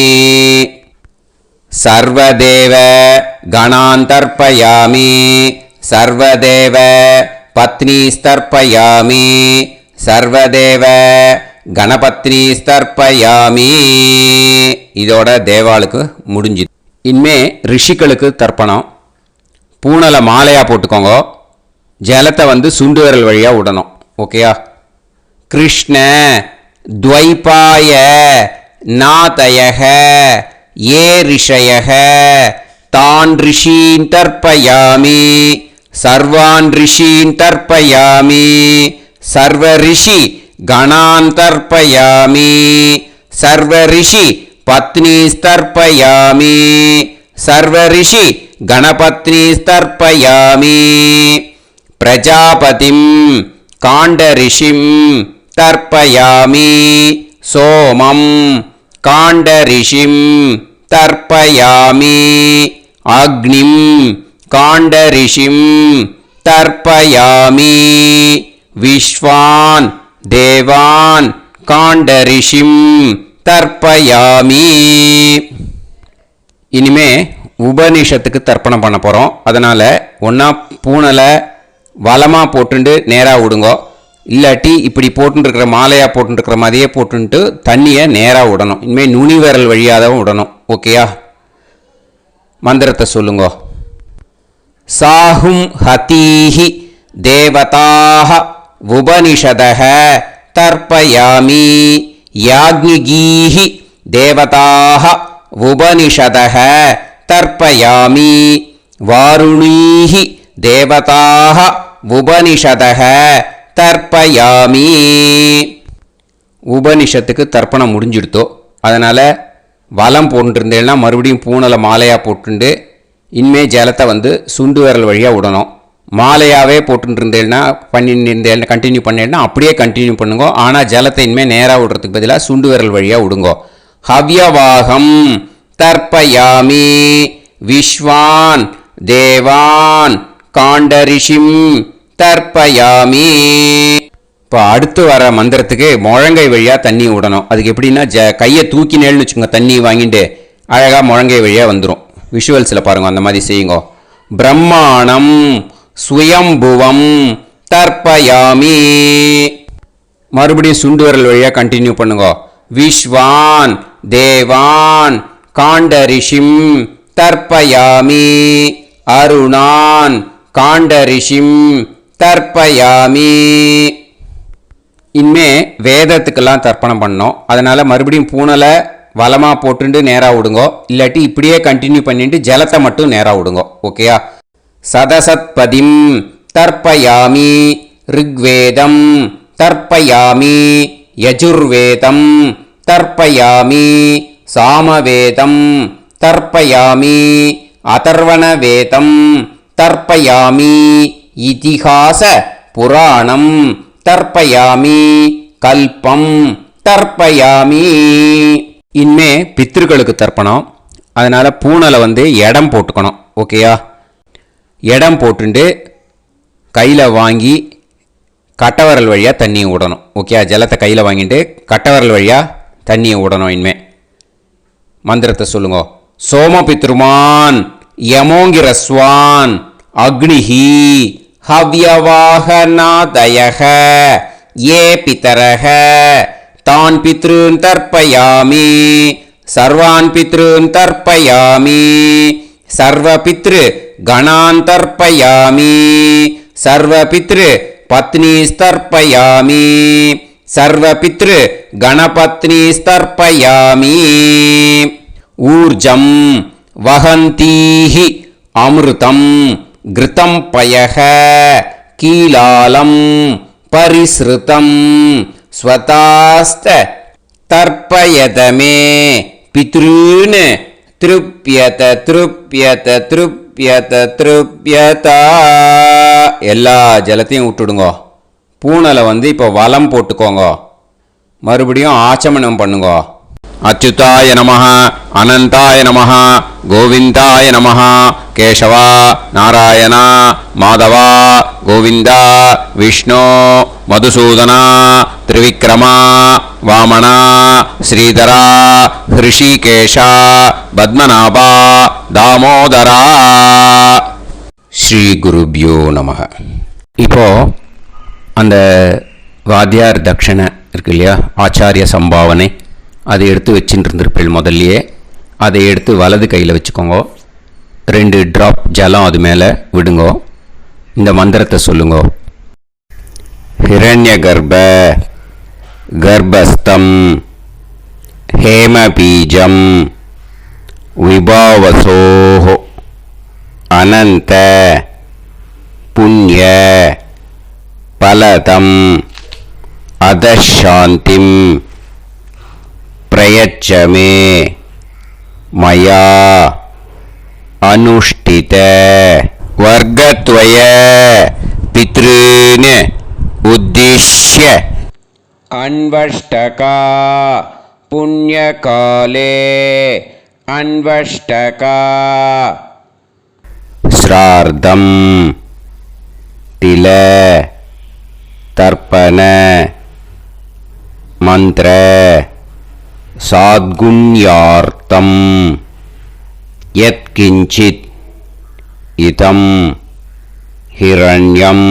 சர்வதேவ கணான் தர்ப்பயாமி சர்வதேவ பத்னீஸ்தர்ப்பயாமி சர்வதேவ கணபத்னி ஸ்தர்ப்பயாமி. இதோட தேவாளுக்கு முடிஞ்சுது. இனிமே ரிஷிகளுக்கு தர்ப்பணம். பூனலை மாலையாக போட்டுக்கோங்க. ஜலத்தை வந்து சுண்டு விரல் வழியாக விடணும். ஓகேயா? கிருஷ்ண துவைபாய நாதயக ஏ ரிஷயக தான் ரிஷீன் தர்ப்பயாமி சர்வான் ரிஷீன் தர்ப்பயாமி சர்வ ரிஷி கணான் தர்ப்பயாமி சர்வ ரிஷி பத்னீஸ்தர்ப்பயாமி சர்வ ரிஷி கணபத்னீஸ்தர்ப்பயாமி பிரஜாபதிம் காண்டரிஷிம் தர்ப்பயாமி சோமம் காண்டரிஷிம் தர்ப்பயாமி அக்னிம் காண்டரிஷிம் தர்ப்பயாமி விஸ்வான் தேவான் காண்டரிஷிம் தர்ப்பயாமி. இனிமே உபநிஷத்துக்கு தர்ப்பணம் பண்ண போகிறோம். அதனால் ஒன்றா பூனலை வலமாக போட்டுண்டு நேராக விடுங்கோ, இல்லாட்டி இப்படி போட்டுருக்கிற மாலையாக போட்டுருக்கிற மாதிரியே போட்டுன்ட்டு தண்ணியை நேராக விடணும். இனிமேல் நுனி விரல் வழியாக தான் விடணும். ஓகேயா? மந்திரத்தை சொல்லுங்கோ. சாஹும் ஹதீஹி தேவதாக உபனிஷதஹ தர்ப்பயாமி யாக்ஞிகீஹி தேவதாக உபனிஷதஹ தர்ப்பயாமி வாருணீஹி தேவதாக உபனிஷதஹ தர்ப்பயாமி. உபனிஷத்துக்கு தர்ப்பணம் முடிஞ்சிடுத்தோ, அதனால் வலம் போட்டுருந்தேன்னா மறுபடியும் பூனலை மாலையாக போட்டுண்டு இனிமே ஜலத்தை சுண்டு விரல் வழியாக விடணும். மாலையாகவே போட்டுருந்தேன்னா பண்ணிருந்தேன் கண்டினியூ பண்ணேன்னா அப்படியே கண்டினியூ பண்ணுங்க. ஆனால் ஜலத்தை இனிமேல் நேராக விடுறதுக்கு பதிலாக சுண்டு விரல் வழியாக விடுங்கோ. ஹவ்யவாகம் தர்ப்பயாமி விஸ்வான் தேவான் காண்டரிஷிம் தர்ப்பயாமி. இப்போ அடுத்து வர மந்திரத்துக்கு முழங்கை வழியாக தண்ணி விடணும். அதுக்கு எப்படின்னா கையை தூக்கினேன்னு வச்சுக்கோங்க, தண்ணி வாங்கிட்டு அழகாக முழங்கை வழியாக வந்துடும். விஷுவல்ஸில் பாருங்க, அந்த மாதிரி செய்யுங்க. பிரம்மாணம் சுயம்புவம் தர்ப்பயாமி. மறுபடியும் சுண்டு விரல் வழியாக கண்டினியூ பண்ணுங்க. விஸ்வான் தேவான் காண்டரிஷிம் தர்ப்பயாமி அருணான் காண்டரிஷிம் தர்ப்பயாமி. இனிமே வேதத்துக்கெல்லாம் தர்ப்பணம் பண்ணோம். அதனால் மறுபடியும் பூனலை வலமாக போட்டுட்டு நேராக விடுங்கோ, இல்லாட்டி இப்படியே கண்டினியூ பண்ணிட்டு ஜலத்தை மட்டும் நேராக விடுங்கோ. ஓகேயா? சதசத்பதிம் தர்ப்பயாமி ரிக்வேதம் தர்ப்பயாமி யஜுர்வேதம் தர்ப்பயாமி சாமவேதம் தர்ப்பயாமி அதர்வணவேதம் தர்ப்பயாமி இதிஹாச புராணம் தர்ப்பயாமி கல்பம் தர்ப்பயாமி. இனிமே பித்ருக்களுக்கு தர்ப்பணம். அதனால் பூனலை இடம் போட்டுக்கணும். ஓகேயா? இடம் போட்டுண்டு கையில் வாங்கி கட்டவரல் வழியாக தண்ணியை விடணும். ஓகேயா? ஜலத்தை கையில் வாங்கிட்டு கட்டவரல் வழியாக தண்ணியை விடணும். இனிமே மந்திரத்தை சொல்லுங்க. சோமபித்ருமான் யமோங்கிரஸ்வான் அக்னிஹி ஹவ்யவாகநாதயக ஏ பிதரக தான் பித்ருன் தர்ப்பயாமி சர்வான் பித்ருன் தர்ப்பயாமி சர்வபித்ரு கணான் தர்ப்பயாமி சர்வபித்ரு பத்னிஸ்தர்ப்பயாமி சர்வபித்ரு கணபத்னிஸ்தர்ப்பயாமி. ஊர்ஜம் வஹந்தீஹி அமிர்தம் கிருதம் பயக கீலாலம் பரிஸ்ருதம் ஸ்வதாஸ்த தர்ப்பயதமே பித்ருன் திருப்யத திருப்யத திருப்யத திருப்யதா. எல்லா ஜலத்தையும் விட்டுடுங்கோ. பூனலை இப்போ வலம் போட்டுக்கோங்க. மறுபடியும் ஆச்சமனம் பண்ணுங்க. அச்சுதாய நமஹ அனந்தாய நமஹ கோவிந்தாய நமஹ கேசவா நாராயணா மாதவா கோவிந்தா விஷ்ணு மதுசூதனா திரிவிக்ரமா வாமனா ஸ்ரீதரா ஹிருஷிகேஷா பத்மநாபா தாமோதரா. ஸ்ரீ குருப்யோ நமஹ. இப்போ அந்த வாத்தியார் தட்சணை இருக்கு இல்லையா, ஆச்சாரிய சம்பாவனை, அதை எடுத்து வச்சுட்டு இருந்திருப்பேன் முதல்லையே. அதை எடுத்து வலது கையில் வச்சுக்கோங்க. 2 ட்ராப் ஜலம் அது மேலே விடுங்கோ. இந்த மந்திரத்தை சொல்லுங்க. ஹிரண்ய கர்ப்ப கர்ப்பஸ்தம் ஹேமபீஜம் விபாவசோஹோ அனந்த புண்ணிய பலதம் அதசாந்திம் பிரயச்சமே மயா அனுஷ்டித வர்க்கத்வய பித்ருன் உத்திஷ்ய அன்வஷ்டகா புண்ணியகாலே அன்வஷ்டகா ஸ்ரார்த்தம் தில தர்ப்பண மந்திர சாத்குண்யார்த்தம் யத்கிஞ்சித் இதம் ஹிரண்யம்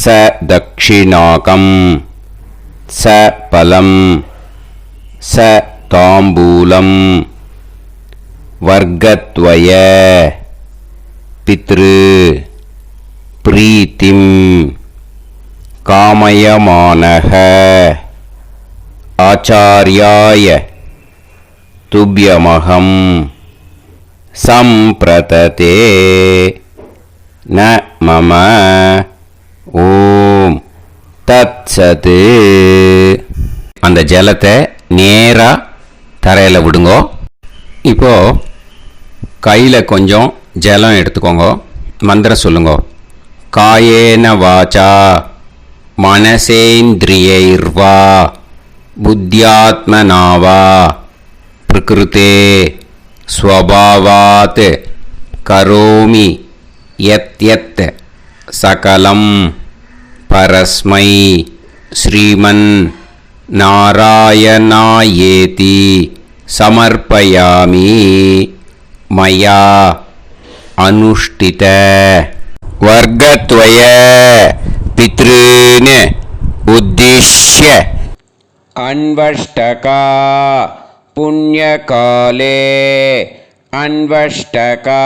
ச தக்ஷிணாகம் ச பலம் ச தாம்பூலம் வர்க்கத்வய பித்ரு பிரீத்திம் காமயமானஹ ஆச்சார்யாய துப்யமகம் சம்பிரததே ந மம ஓம் தத்சத். அந்த ஜலத்தை நேராக தரையில் விடுங்கோ. இப்போது கையில் கொஞ்சம் ஜலம் எடுத்துக்கோங்க. மந்திரம் சொல்லுங்க. காயேன வாச்சா மனசேந்திரியைர்வா புத்தியாத்மனாவா பிரகிருதே ஸ்வபாவாத் கரோமி யத் யத் சகலம் பரஸ்மை ஸ்ரீமன் நாராயணாயேதி சமர்ப்பயாமி மயா அனுஷ்டித வர்க்கத்வய பித்ருன் உத்திஷ்ய அன்வஷ்டகா புண்ணியகாலே அன்வஷ்டகா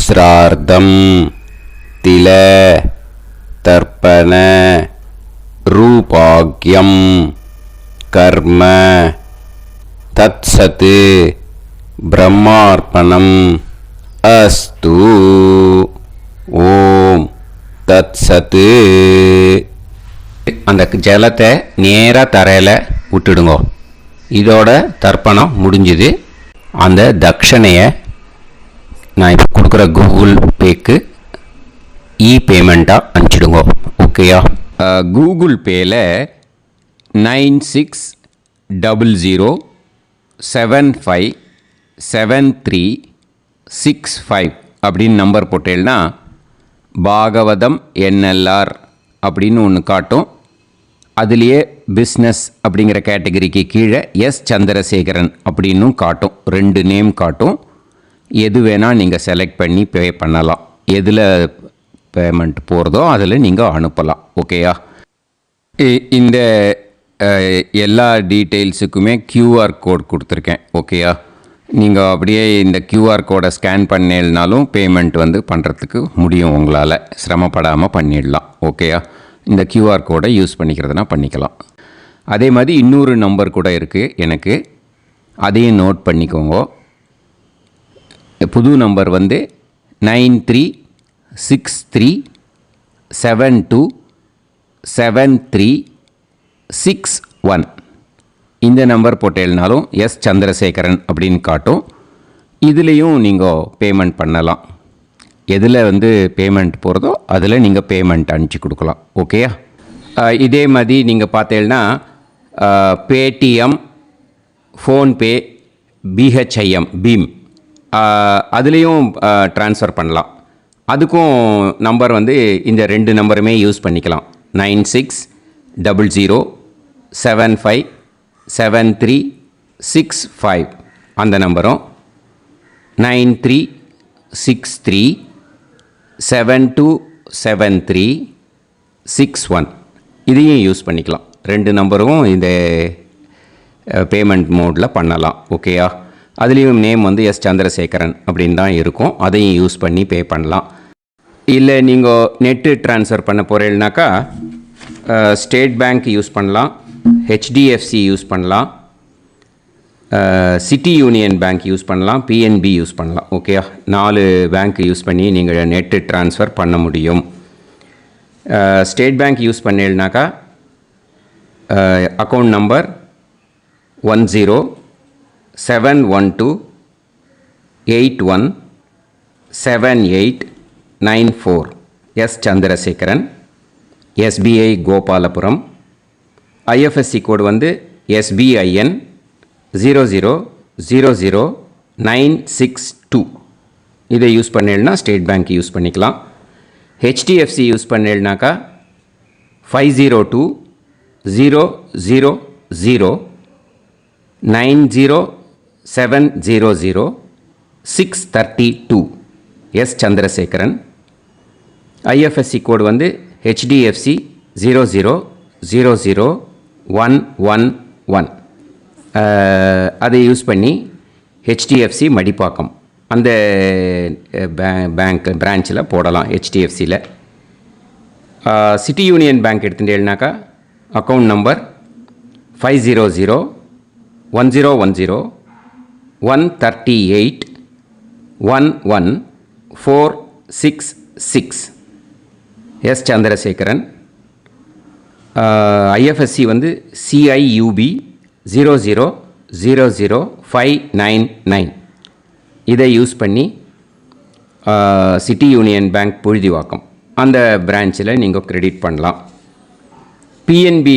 ஸ்ரார்த்தம் தில தர்ப்பண ரூபாக்யம் கர்ம தத்சத் பிரம்மார்ப்பணம் அஸ்து. ஓம் தத்சத். அந்த ஜலத்தை நேராக தரையில் விட்டுடுங்க. இதோட தர்ப்பணம் முடிஞ்சுது. அந்த தட்சணையை நான் இப்போ கொடுக்குற கூகுள் பேக்கு பேமெண்ட்டாக அனுப்பிச்சிடுங்க. ஓகேயா? கூகுள் பேயில் 9600757365 அப்படின்னு நம்பர் போட்டேன்னா பாகவதம் என்எல்ஆர் அப்படின்னு ஒன்று காட்டும். அதுலேயே பிஸ்னஸ் அப்படிங்கிற கேட்டகரிக்கு கீழே எஸ் சந்திரசேகரன் அப்படின்னும் காட்டும். 2 நேம் காட்டும். எது வேணால் நீங்கள் செலக்ட் பண்ணி பே பண்ணலாம். எதில் பேமெண்ட் போகிறதோ அதில் நீங்கள் அனுப்பலாம். ஓகேயா? இந்த எல்லா டீட்டெயில்ஸுக்குமே கியூஆர் கோட் கொடுத்துருக்கேன். ஓகேயா? நீங்கள் அப்படியே இந்த கியூஆர் கோடை ஸ்கேன் பண்ணினாலும் பேமெண்ட் பண்ணுறதுக்கு முடியும். உங்களால் சிரமப்படாமல் பண்ணிடலாம். ஓகேயா? இந்த கியூஆர் கோடை யூஸ் பண்ணிக்கிறதுனா பண்ணிக்கலாம். அதே மாதிரி இன்னொரு நம்பர் கூட இருக்குது எனக்கு. அதையும் நோட் பண்ணிக்கோங்க. புது நம்பர் 9363727361. இந்த நம்பர் போட்டேல்னாலும் எஸ் சந்திரசேகரன் அப்படின்னு காட்டும். இதுலேயும் நீங்கள் பேமெண்ட் பண்ணலாம். எதில் பேமெண்ட் போகிறதோ அதில் நீங்கள் பேமெண்ட் அனுப்பிச்சி கொடுக்கலாம். ஓகேயா? இதே மாதிரி நீங்கள் பார்த்தீங்கன்னா பேடிஎம், ஃபோன்பே, பிஹெச்ஐஎம், பீம் அதுலேயும் ட்ரான்ஸ்ஃபர் பண்ணலாம். அதுக்கும் நம்பர் இந்த 2 நம்பருமே யூஸ் பண்ணிக்கலாம். 9600757365 அந்த நம்பரும் 9363727361 இதையும் யூஸ் பண்ணிக்கலாம். 2 நம்பரும் இந்த பேமெண்ட் மோடில் பண்ணலாம். ஓகேயா? அதுலேயும் நேம் எஸ் சந்திரசேகரன் அப்படின்னு தான் இருக்கும். அதையும் யூஸ் பண்ணி பே பண்ணலாம். இல்லை நீங்கள் நெட்டு ட்ரான்ஸ்ஃபர் பண்ண போகிறீங்கனாக்கா ஸ்டேட் பேங்க் யூஸ் பண்ணலாம், ஹெச்டிஎஃப்சி யூஸ் பண்ணலாம், சிட்டி யூனியன் பேங்க் யூஸ் பண்ணலாம், பிஎன்பி யூஸ் பண்ணலாம். ஓகேயா? 4 பேங்க் யூஸ் பண்ணி நீங்கள் நெட்டு ட்ரான்ஸ்ஃபர் பண்ண முடியும். ஸ்டேட் பேங்க் யூஸ் பண்ணீங்கனாக்கா account number 1071281789 S Chandrasekaran, SBI Gopalapuram. IFSC code SBIN 0000962. இதை யூஸ் பண்ணீங்கன்னா ஸ்டேட் பேங்க் யூஸ் பண்ணிக்கலாம். ஹெச்டிஎஃப்சி யூஸ் பண்ணீங்கனாக்கா 50200090 700-632 எஸ் சந்திரசேகரன். ஐஎஃப்எஸ்சி கோடு வந்து HDFC 000111. அதை யூஸ் பண்ணி HDFC மடிப்பாக்கம் அந்த பேங்க் பிரான்ச்சில் போடலாம். HDFCயில் சிட்டி யூனியன் பேங்க் எடுத்துட்டேன்னாக்கா account number 500-1010-138-11466 S Chandrasekaran. IFSC வந்து CIUB 000599. இதை யூஸ் பண்ணி சிட்டி யூனியன் பேங்க் புழுதிவாக்கம் அந்த பிரான்ச்சில் நீங்கள் கிரெடிட் பண்ணலாம். PNB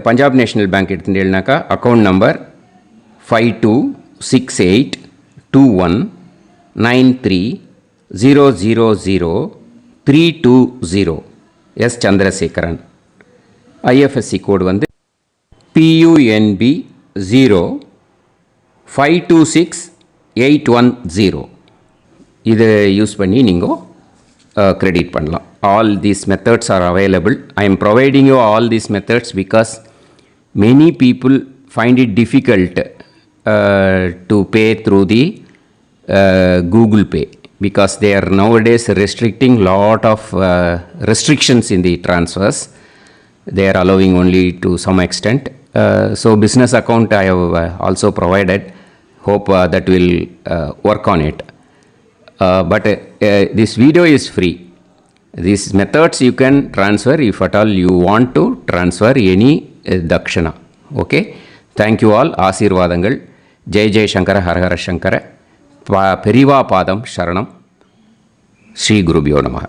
பஞ்சாப் நேஷ்னல் பேங்க் எடுத்துட்டேன்னாக்கா account number 52682193000320 S Chandrasekaran. IFSC code வந்து PUNB 05268110. இதை யூஸ் பண்ணி நீங்கள் கிரெடிட் பண்ணலாம். All these methods are available. I am providing you all these methods because many people find it difficult to pay through the Google Pay because they are nowadays restricting lot of restrictions in the transfers. They are allowing only to some extent. So business account I have also provided. Hope that will work on it. But this video is free. These methods you can transfer if at all you want to transfer any dakshana. Okay. Thank you all. ஆசீர்வாதங்கள். ஜெய் ஜெய் சங்கர ஹரஹர சங்கர. பெரிவா பாதம் சரணம். ஸ்ரீ குருபியோ நமஹ.